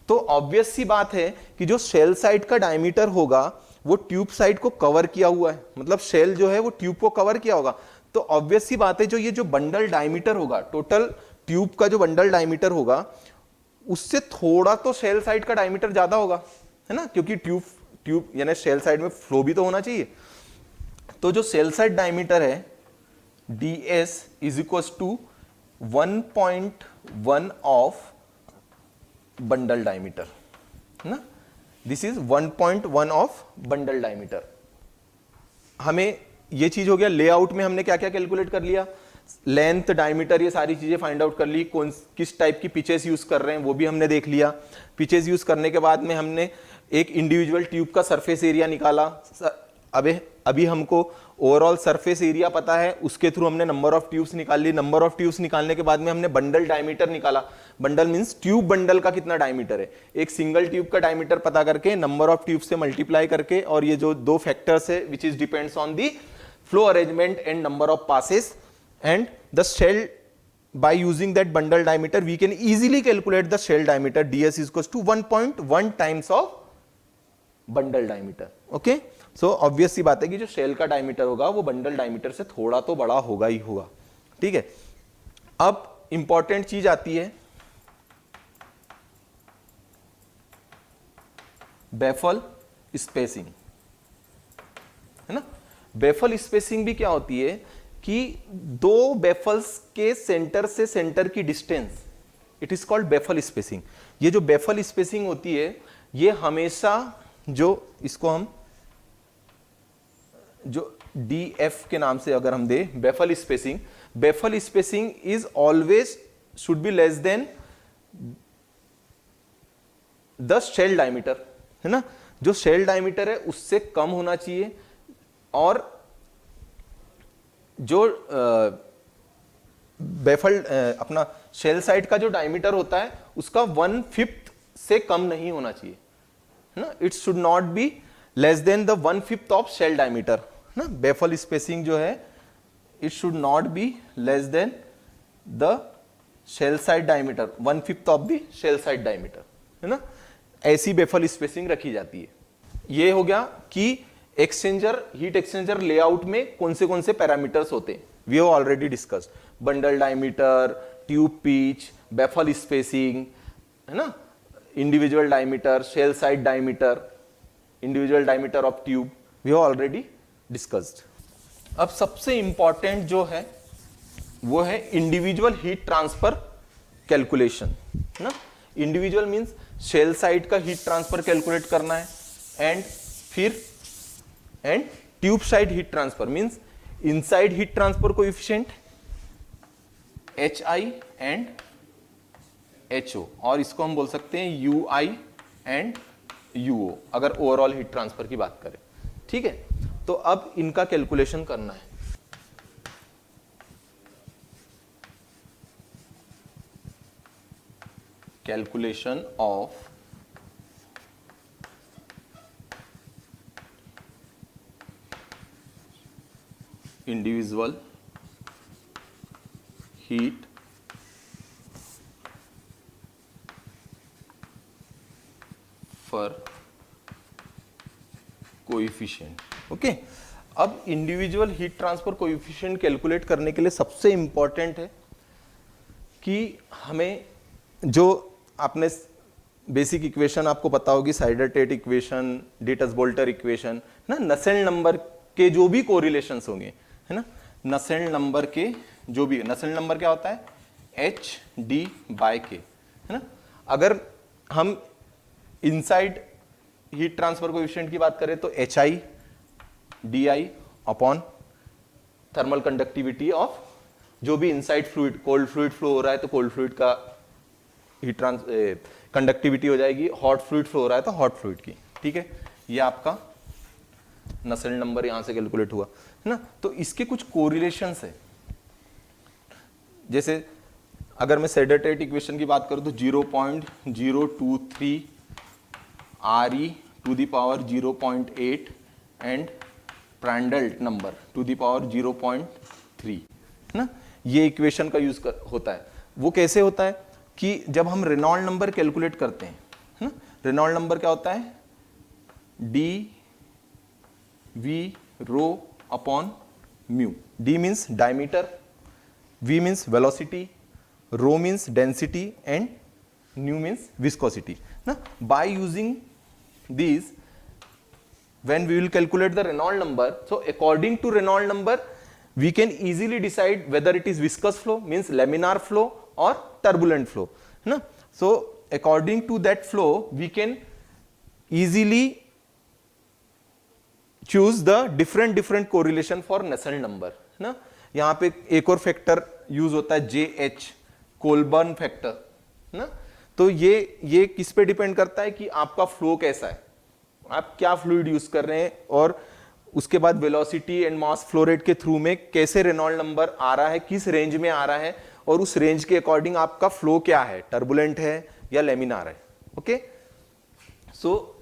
तो ऑब्वियस सी बात है कि जो शेल साइड का डायमीटर होगा वो ट्यूब साइड को कवर किया हुआ है, मतलब शेल जो है वो ट्यूब को कवर किया होगा। तो ऑब्वियस सी बात है जो ये जो बंडल डायमीटर होगा, टोटल ट्यूब का जो बंडल डायमीटर होगा उससे थोड़ा तो शेल साइड का डायमीटर ज्यादा होगा, है ना, क्योंकि ट्यूब यानी शेल साइड में फ्लो भी तो होना चाहिए। तो जो शेल साइड डायमीटर है ds is equal to 1.1 of bundle diameter, है ना, this is 1.1 of bundle diameter. हमें ये चीज हो गया, लेआउट में हमने क्या क्या कैलकुलेट कर लिया, लेंथ, डायमीटर, ये सारी चीजें फाइंड आउट कर ली, कौन किस टाइप की पिचेस यूज कर रहे हैं वो भी हमने देख लिया। पिचेस यूज करने के बाद में हमने एक इंडिविजुअल ट्यूब का सरफेस एरिया निकाला। अभी हमको ओवरऑल सरफेस एरिया पता है, उसके थ्रू हमने नंबर ऑफ ट्यूब्स निकाल ली। नंबर ऑफ ट्यूब्स निकालने के बाद में हमने बंडल डायमीटर निकाला। बंडल मींस ट्यूब बंडल का कितना डायमीटर है, एक सिंगल ट्यूब का डायमीटर पता करके नंबर ऑफ ट्यूब से मल्टीप्लाई करके, और ये जो दो फैक्टर्स है which is depends on the flow arrangement and number of passes and the shell, by using that bundle diameter we can easily calculate the shell diameter, ds is equals to 1.1 times of bundle diameter। okay, so obvious सी बात है कि जो शेल का डायमीटर होगा वो बंडल डायमीटर से थोड़ा तो बड़ा होगा ही होगा। ठीक है, अब इंपॉर्टेंट चीज आती है बेफल स्पेसिंग, है ना। बेफल स्पेसिंग भी क्या होती है कि दो बेफल्स के सेंटर से सेंटर की distance, it is called baffle spacing. ये जो बेफल स्पेसिंग होती है ये हमेशा, जो इसको हम जो DF के नाम से अगर हम the baffle spacing is always should be less than the shell diameter, है ना। जो शेल डायमीटर है उससे कम होना चाहिए, और जो बेफल अपना शेल साइड का जो डायमीटर होता है उसका 1/5 से कम नहीं होना चाहिए, है ना। It should not be less than the 1/5 of shell diameter, ना। बेफल स्पेसिंग जो है it should not be less than the shell side diameter, 1/5 of the shell side diameter, है ना। ऐसी बेफल स्पेसिंग रखी जाती है। ये हो गया कि एक्सचेंजर, हीट एक्सचेंजर लेआउट में कौन से पैरामीटर्स होते हैं, we have already discussed. Bundle diameter, tube pitch, baffle spacing, है ना, individual diameter, shell side diameter, individual diameter of tube, we have already discussed. अब सबसे इंपॉर्टेंट जो है वो है इंडिविजुअल हीट ट्रांसफर कैलकुलेशन, है ना। इंडिविजुअल मींस शेल साइड का हीट ट्रांसफर कैलकुलेट करना है, and tube side heat transfer means inside heat transfer coefficient HI and HO, और इसको हम बोल सकते हैं UI एंड UO अगर ओवरऑल हीट ट्रांसफर की बात करें। ठीक है, तो अब इनका कैलकुलेशन करना है। Calculation of individual heat for coefficient. Okay, अब individual heat transfer coefficient calculate करने के लिए सबसे इंपॉर्टेंट है कि हमें जो आपने बेसिक इक्वेशन आपको पता होगी, साइडर-टेट इक्वेशन, डिटस-बोल्टर इक्वेशन, ना, नसेल्ट नंबर के जो भी कोरिलेशंस होंगे, है ना, नसेल्ट नंबर के जो भी, नसेल्ट नंबर क्या होता है HD/K, है ना। अगर हम इनसाइड हीट ट्रांसफर कोएफिशिएंट की बात करें तो HI/DI upon thermal conductivity of जो भी inside fluid, cold fluid flow हो रहा है तो कोल्ड फ्लूइड का हीट कंडक्टिविटी हो जाएगी, हॉट फ्लूइड फ्लो हो रहा है तो हॉट फ्लूइड की। ठीक है, ये आपका नसेल्ट नंबर यहां से कैलकुलेट हुआ, है ना। तो इसके कुछ कोरिलेशंस है, जैसे अगर मैं सेडर-टेट इक्वेशन की बात करूं तो 0.023 RE to the power 0.8 and Prandtl number to the power 0.3, है ना। ये इक्वेशन का यूज होता है। वो कैसे होता है कि जब हम रेनॉल्ड नंबर कैलकुलेट करते हैं, रेनॉल्ड नंबर क्या होता है, D V rho upon mu. D means diameter, V means velocity, rho means density and mu means viscosity ना. By using these when we will calculate the Reynolds number, so according to Reynolds number we can easily decide whether it is viscous flow means laminar flow or turbulent flow na. So according to that flow we can easily choose the different correlation for Nusselt number ना. यहाँ पे एक और फैक्टर यूज होता है JH, कोलबर्न फैक्टर ना. तो ये किस पे डिपेंड करता है कि आपका फ्लो कैसा है, आप क्या फ्लूइड यूज कर रहे हैं, और उसके बाद velocity and mass flow rate के थ्रू में कैसे रेनॉल्ड नंबर आ रहा है, किस रेंज में आ रहा है, और उस रेंज के अकॉर्डिंग आपका फ्लो क्या है, टर्बुलेंट है या लेमिनार है. Okay, so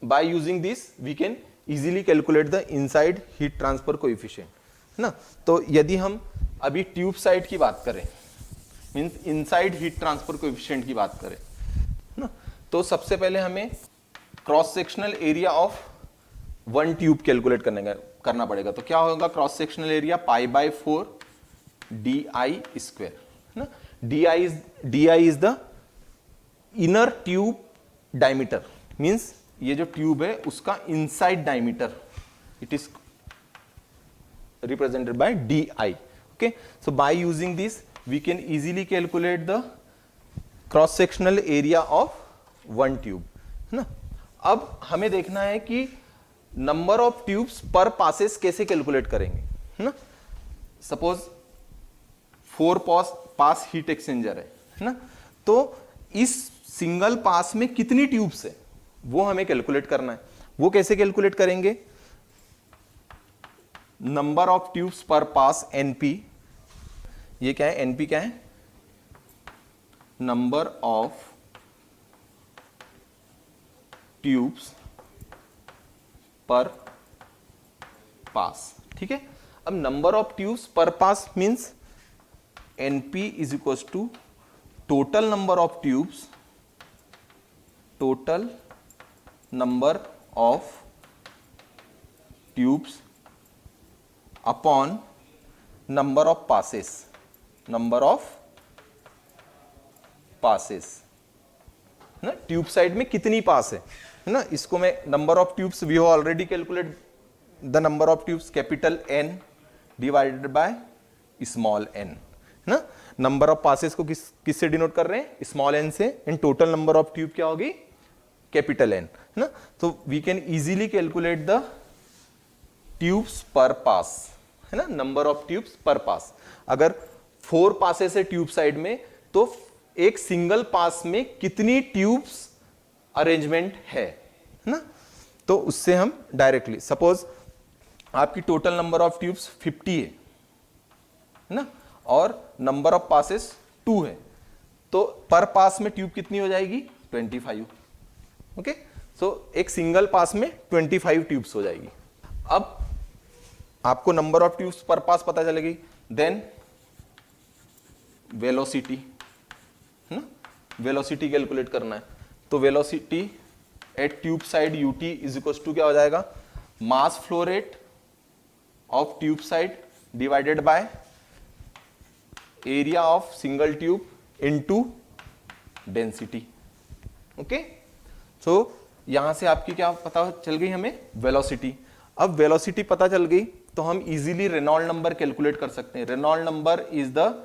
by using this we can easily calculate the inside heat transfer coefficient ना. तो यदि हम अभी ट्यूब साइड की बात करें means inside heat transfer coefficient की बात करें ना, तो सबसे पहले हमें cross sectional area of one tube calculate करना पड़ेगा. तो क्या होगा cross sectional area, π/4 DI square ना. DI is the inner tube diameter means ये जो ट्यूब है उसका inside diameter, it is represented by DI. Okay, so by using this we can easily calculate the cross sectional area of one tube है ना. अब हमें देखना है कि नंबर ऑफ ट्यूब्स पर पासेस कैसे कैलकुलेट करेंगे है ना. सपोज 4 पास हीट एक्सचेंजर है ना, तो इस सिंगल पास में कितनी ट्यूब्स है वो हमें कैलकुलेट करना है. वो कैसे कैलकुलेट करेंगे, number of tubes per pass NP, ये क्या है, NP क्या है, नंबर ऑफ ट्यूब्स पर पास. ठीक है, अब number of tubes per pass means NP is equal to total number of tubes, total number of tubes upon number of passes, number of passes ना. ट्यूब साइड में कितनी पास है ना, इसको मैं number of tubes we have already calculate the number of tubes capital N divided by small n ना. नंबर ऑफ पासेस को किससे डिनोट कर रहे हैं, स्मॉल n से, and total number of tube क्या होगी, कैपिटल N ना. तो we can easily calculate the tubes per pass है ना, नंबर ऑफ ट्यूब्स पर पास. अगर 4 पासेस है ट्यूब साइड में तो एक सिंगल पास में कितनी ट्यूब्स अरेंजमेंट है ना. तो उससे हम डायरेक्टली, सपोज आपकी टोटल नंबर ऑफ ट्यूब्स 50 है ना, और नंबर ऑफ पासेस 2 है, तो पर पास में ट्यूब कितनी हो जाएगी, 25. ओके, सो एक सिंगल पास में 25 ट्यूब्स हो जाएगी. अब आपको number of tubes per pass पता चलेगी, देन वेलोसिटी ना, वेलोसिटी कैलकुलेट करना है. तो velocity at tube side UT is equal to क्या हो जाएगा, mass flow rate of tube side divided by area of single tube into density. Okay, so यहां से आपकी क्या पता चल गई हमें, वेलोसिटी. अब वेलोसिटी पता चल गई तो हम इजीली रेनॉल्ड नंबर कैलकुलेट कर सकते हैं. Reynold number is the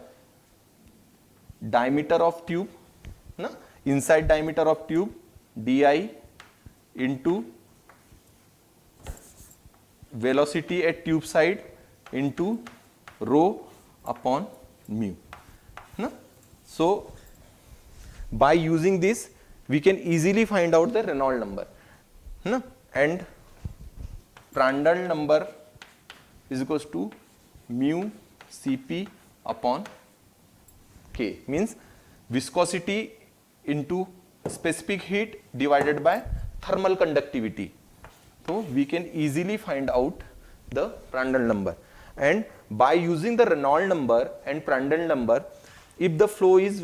diameter of tube ना, inside diameter of tube DI into velocity at tube side into rho upon mu ना. So by using this we can easily find out the Reynold number ना, and Prandtl number is equals to mu Cp upon K means viscosity into specific heat divided by thermal conductivity. So we can easily find out the Prandtl number, and by using the Reynolds number and Prandtl number, if the flow is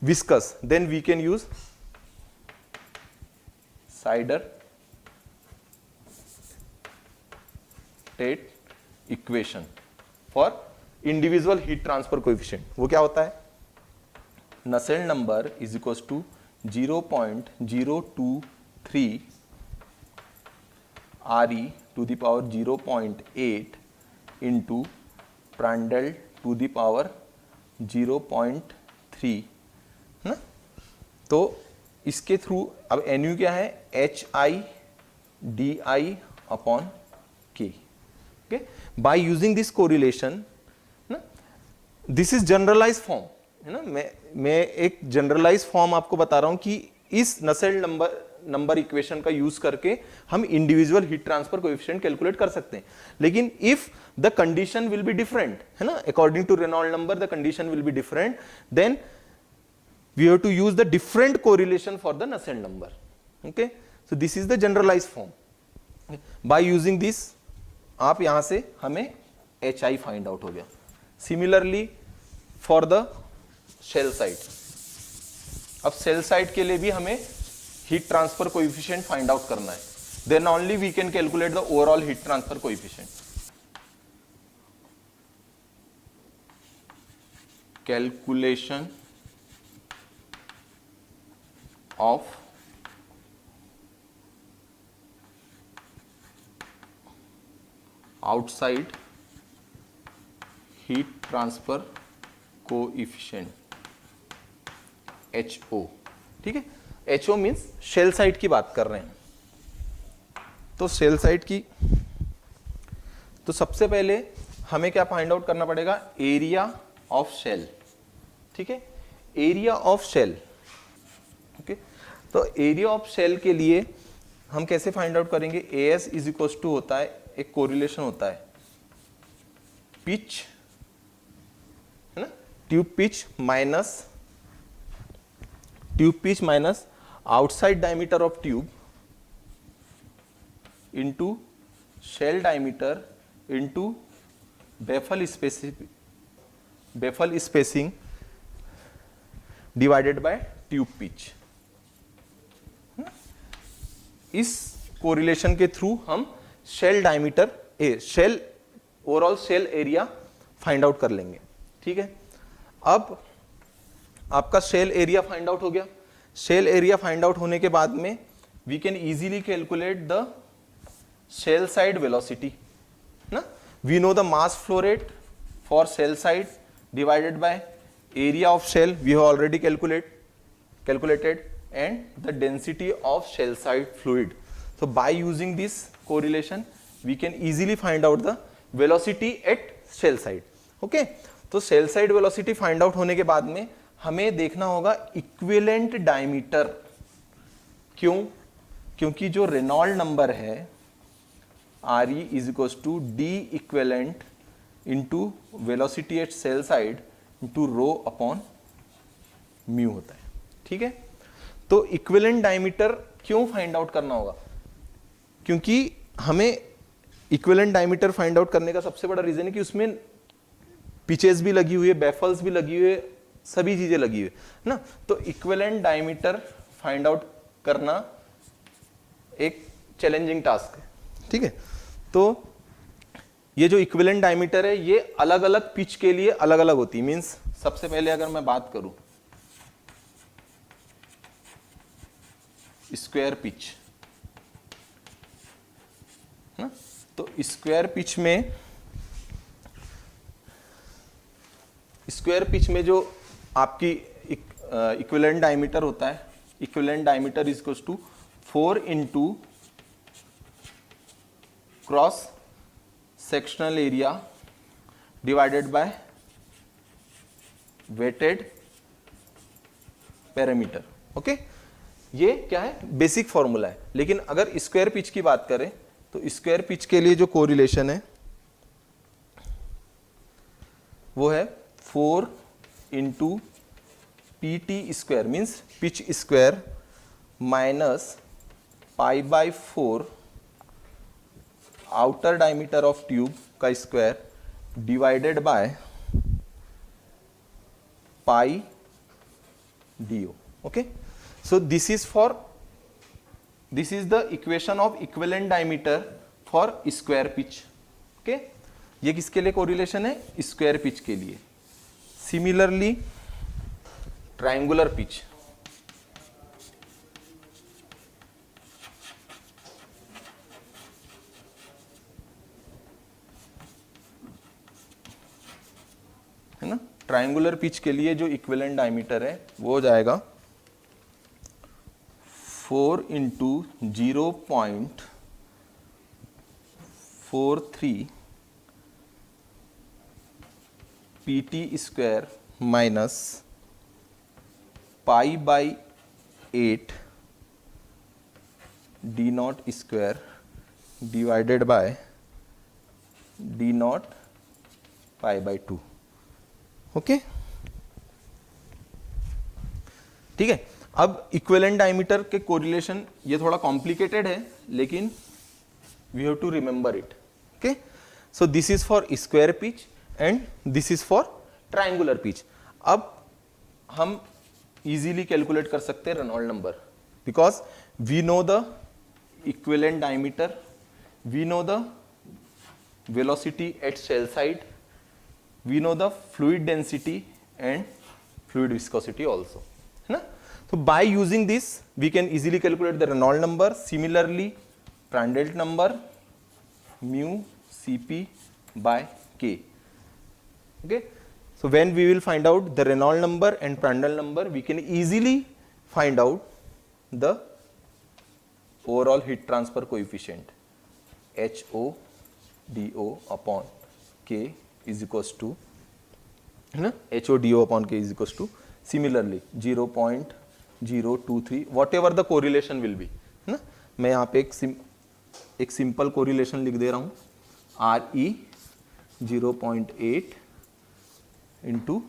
viscous, then we can use Seider-Tate equation for individual heat transfer coefficient. वो क्या होता है? Nusselt number is equals to 0.023 RE to the power 0.8 into Prandtl to the power 0.3 ना। तो इसके थ्रू अब NU क्या है? HI/DI upon K। Okay, bye using this correlation ना, दिस इज जनरलाइज फॉर्म है ना। मैं एक जनरलाइज फॉर्म आपको बता रहा हूं कि इस नसेल्ट नंबर इक्वेशन का यूज करके हम individual heat transfer coefficient calculate कर सकते हैं। लेकिन if the condition will be different है ना, according to Reynold number the condition will be different, then we have to use the different correlation for the Nusselt number. Okay, so this is the generalized form. By using this आप यहां से हमें HI फाइंड आउट हो गया। Similarly for the shell side, अब सेल साइड के लिए भी हमें heat transfer coefficient find out करना है, then only we can calculate the overall heat transfer coefficient. Calculation of outside heat transfer coefficient HO। ठीक है, HO मीन्स शेल साइड की बात कर रहे हैं। तो शेल साइड की, तो सबसे पहले हमें क्या फाइंड आउट करना पड़ेगा? Area of shell. ठीक है, एरिया ऑफ शेल। ओके, तो एरिया ऑफ शेल के लिए हम कैसे फाइंड आउट करेंगे? AS इज इक्वल टू होता है, एक कोरिलेशन होता है पिच है ना, tube pitch minus outside diameter of tube into shell diameter into baffle spacing divided by tube pitch. इस कोरिलेशन के थ्रू हम shell diameter shell overall shell area find out कर लेंगे। ठीक है, अब आपका शेल एरिया फाइंड आउट हो गया। शेल एरिया फाइंड आउट होने के बाद में we can easily calculate the shell side velocity ना। We know the mass flow rate for shell side divided by area of shell, we have already calculated and the density of shell side fluid. So by using this correlation we can easily find out the velocity at shell side. Okay, तो shell side velocity find out होने के बाद में हमें देखना होगा equivalent diameter। क्यों? क्योंकि जो रेनॉल्ड नंबर है RE is equals to D equivalent into velocity at shell side into rho upon mu होता है। ठीक है, तो इक्विवेलेंट डायमीटर क्यों फाइंड आउट करना होगा? क्योंकि हमें इक्विवेलेंट डायमीटर फाइंड आउट करने का सबसे बड़ा रीजन है कि उसमें पिचेस भी लगी हुई है, बेफल्स भी लगी हुई है, सभी चीजें लगी हुई है ना। तो इक्विवेलेंट डायमीटर फाइंड आउट करना एक चैलेंजिंग टास्क है। ठीक है, तो ये जो इक्विवेलेंट डायमीटर है ये अलग अलग पिच के लिए अलग अलग होती है। मींस सबसे पहले अगर मैं बात करूं स्क्वायर पिच ना, तो स्क्वायर पिच में जो आपकी इक्विवेलेंट डायमीटर होता है, equivalent diameter is equals to 4 into cross sectional area divided by weighted parameter. Okay, ये क्या है? बेसिक फॉर्मूला है। लेकिन अगर स्क्वायर पिच की बात करें तो स्क्वायर पिच के लिए जो कोरिलेशन है वो है 4 into PT square means pitch square minus π/4 outer diameter of tube का square divided by π/do। Okay, so this is for this is the equation of equivalent diameter for square pitch. Okay, ये किसके लिए कोरिलेशन है? स्क्वायर पिच के लिए। सिमिलरली ट्रायंगुलर पिच, है ना, ट्रायंगुलर पिच के लिए जो इक्विवेलेंट डायमीटर है वो हो जाएगा 4 into 0.43 PT square minus pi by 8 D not square divided bye D not pi by 2। Okay, ठीक है। अब इक्विवेलेंट डायमीटर के कोरिलेशन ये थोड़ा कॉम्प्लिकेटेड है, लेकिन we have to remember it. Okay, so this is for square pitch and this is for triangular pitch. अब हम इजीली कैलकुलेट कर सकते हैं Reynold number, because we know the equivalent diameter, we know the velocity at shell side, we know the fluid density and fluid viscosity also, है ना। तो by using this we can easily calculate the Reynolds number. Similarly Prandtl number mu Cp by K. Okay, so when we will find out the Reynolds number and Prandtl number, we can easily find out the overall heat transfer coefficient HO dO upon K is equals to, है ना, HO dO upon K is equals to similarly 0.023 whatever the correlation will be, है ना। मैं यहाँ पे एक सिंपल कोरिलेशन लिख दे रहा हूँ, RE 0.8 into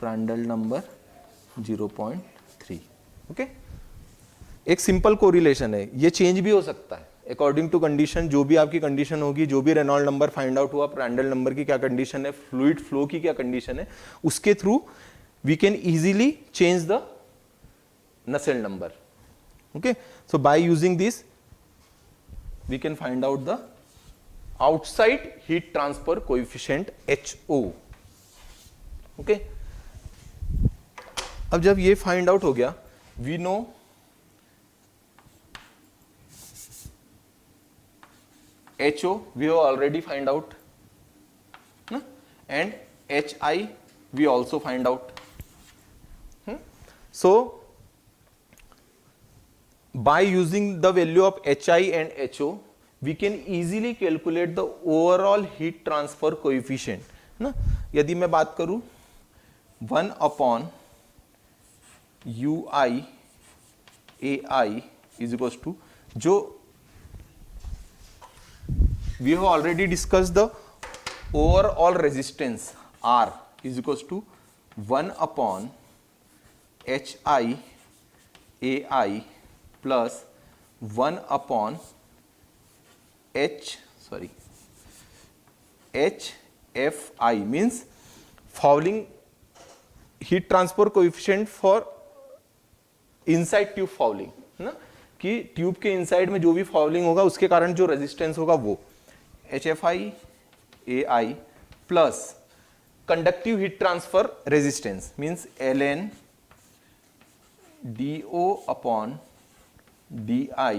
Prandtl number 0.3। Okay, एक सिंपल कोरिलेशन है, ये चेंज भी हो सकता है अकॉर्डिंग टू कंडीशन। जो भी आपकी कंडीशन होगी, जो भी रेनॉल्ड नंबर फाइंड आउट हुआ, प्रांडल नंबर की क्या कंडीशन है, फ्लूइड फ्लो की क्या कंडीशन है, उसके through we can easily change the Nusselt number. Okay, so by using this we can find out the outside heat transfer coefficient HO। Okay, अब जब ये फाइंड आउट हो गया, we know HO we have already find out, and HI we also find out. So by using the value of HI and HO we can easily calculate the overall heat transfer coefficient, ना। यदि मैं बात करूं 1 upon UI AI is equals to, जो we have already discussed the overall resistance R is equals to 1 upon HI AI plus 1 upon HFI means fouling heat transfer coefficient for inside tube fouling, है ना, कि ट्यूब के इनसाइड में जो भी फाउलिंग होगा उसके कारण जो रेजिस्टेंस होगा वो HFI AI plus conductive heat transfer resistance means ln DO upon DI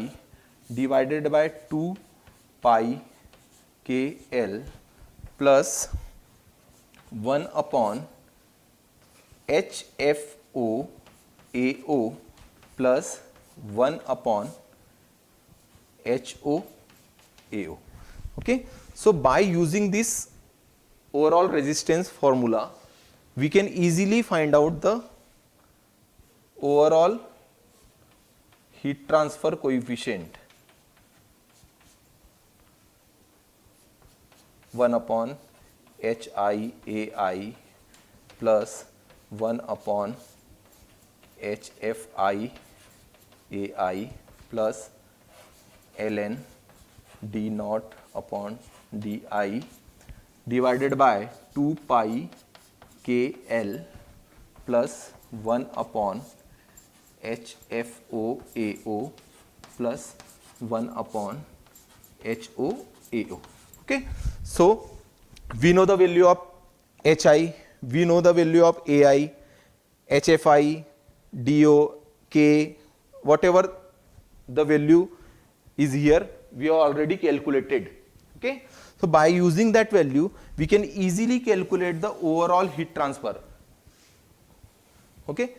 divided by 2 pi KL plus 1 upon HFO AO plus 1 upon HO AO. Okay, so by using this overall resistance formula we can easily find out the overall heat transfer coefficient 1 upon HI AI plus 1 upon HFI AI plus ln D naught upon DI divided by 2 pi KL plus 1 upon HFO AO plus 1 upon HOAO. Okay, so we know the value of HI, we know the value of AI, HFI, DO, K, whatever the value is here, we have already calculated. Okay, so by using that value, we can easily calculate the overall heat transfer. Okay,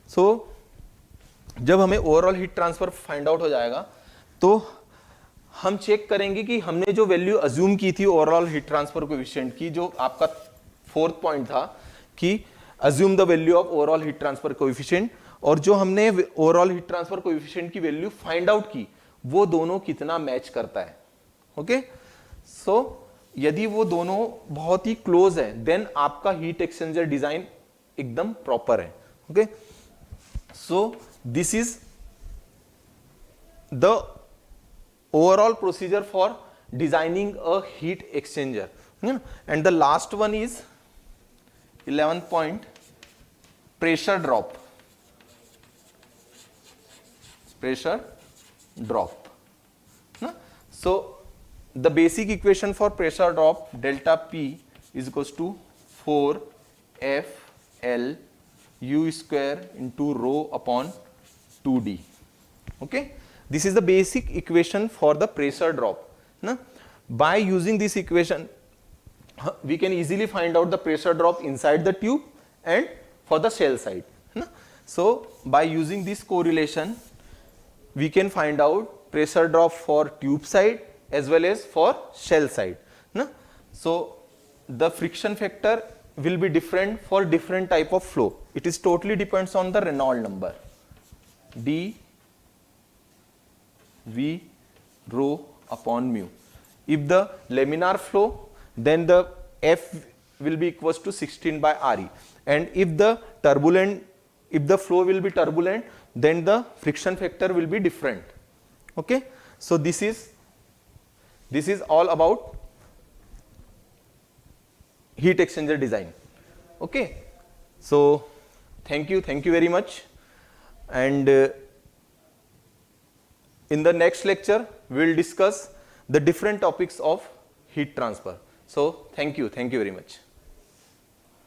so जब हमें overall heat transfer find out हो जाएगा तो हम चेक करेंगे कि हमने जो वैल्यू अज्यूम की थी ओवरऑल हीट ट्रांसफर कोएफिशिएंट की, जो आपका फोर्थ पॉइंट था कि assume the value of overall heat transfer coefficient, और जो हमने ओवरऑल हीट ट्रांसफर कोएफिशिएंट की वैल्यू फाइंड आउट की वो दोनों कितना मैच करता है. ओके, सो यदि वो दोनों बहुत ही क्लोज है देन आपका हीट एक्सचेंजर डिजाइन एकदम प्रॉपर है. Okay, so this is the overall procedure for designing a heat exchanger. And the last one is 11th point, pressure drop. Pressure drop. So the basic equation for pressure drop, delta P is equals to 4FL U square into rho upon 2D. Okay, this is the basic equation for the pressure drop. By using this equation, we can easily find out the pressure drop inside the tube and for the shell side. So by using this correlation, we can find out pressure drop for tube side as well as for shell side. So the friction factor will be different for different type of flow. It is totally depends on the Reynolds number, d v rho upon mu. If the laminar flow, then the F will be equals to 16 by Re, and if the flow will be turbulent, then the friction factor will be different. Okay, so this is all about heat exchanger design. Okay, so thank you very much, and in the next lecture we will discuss the different topics of heat transfer. So thank you very much.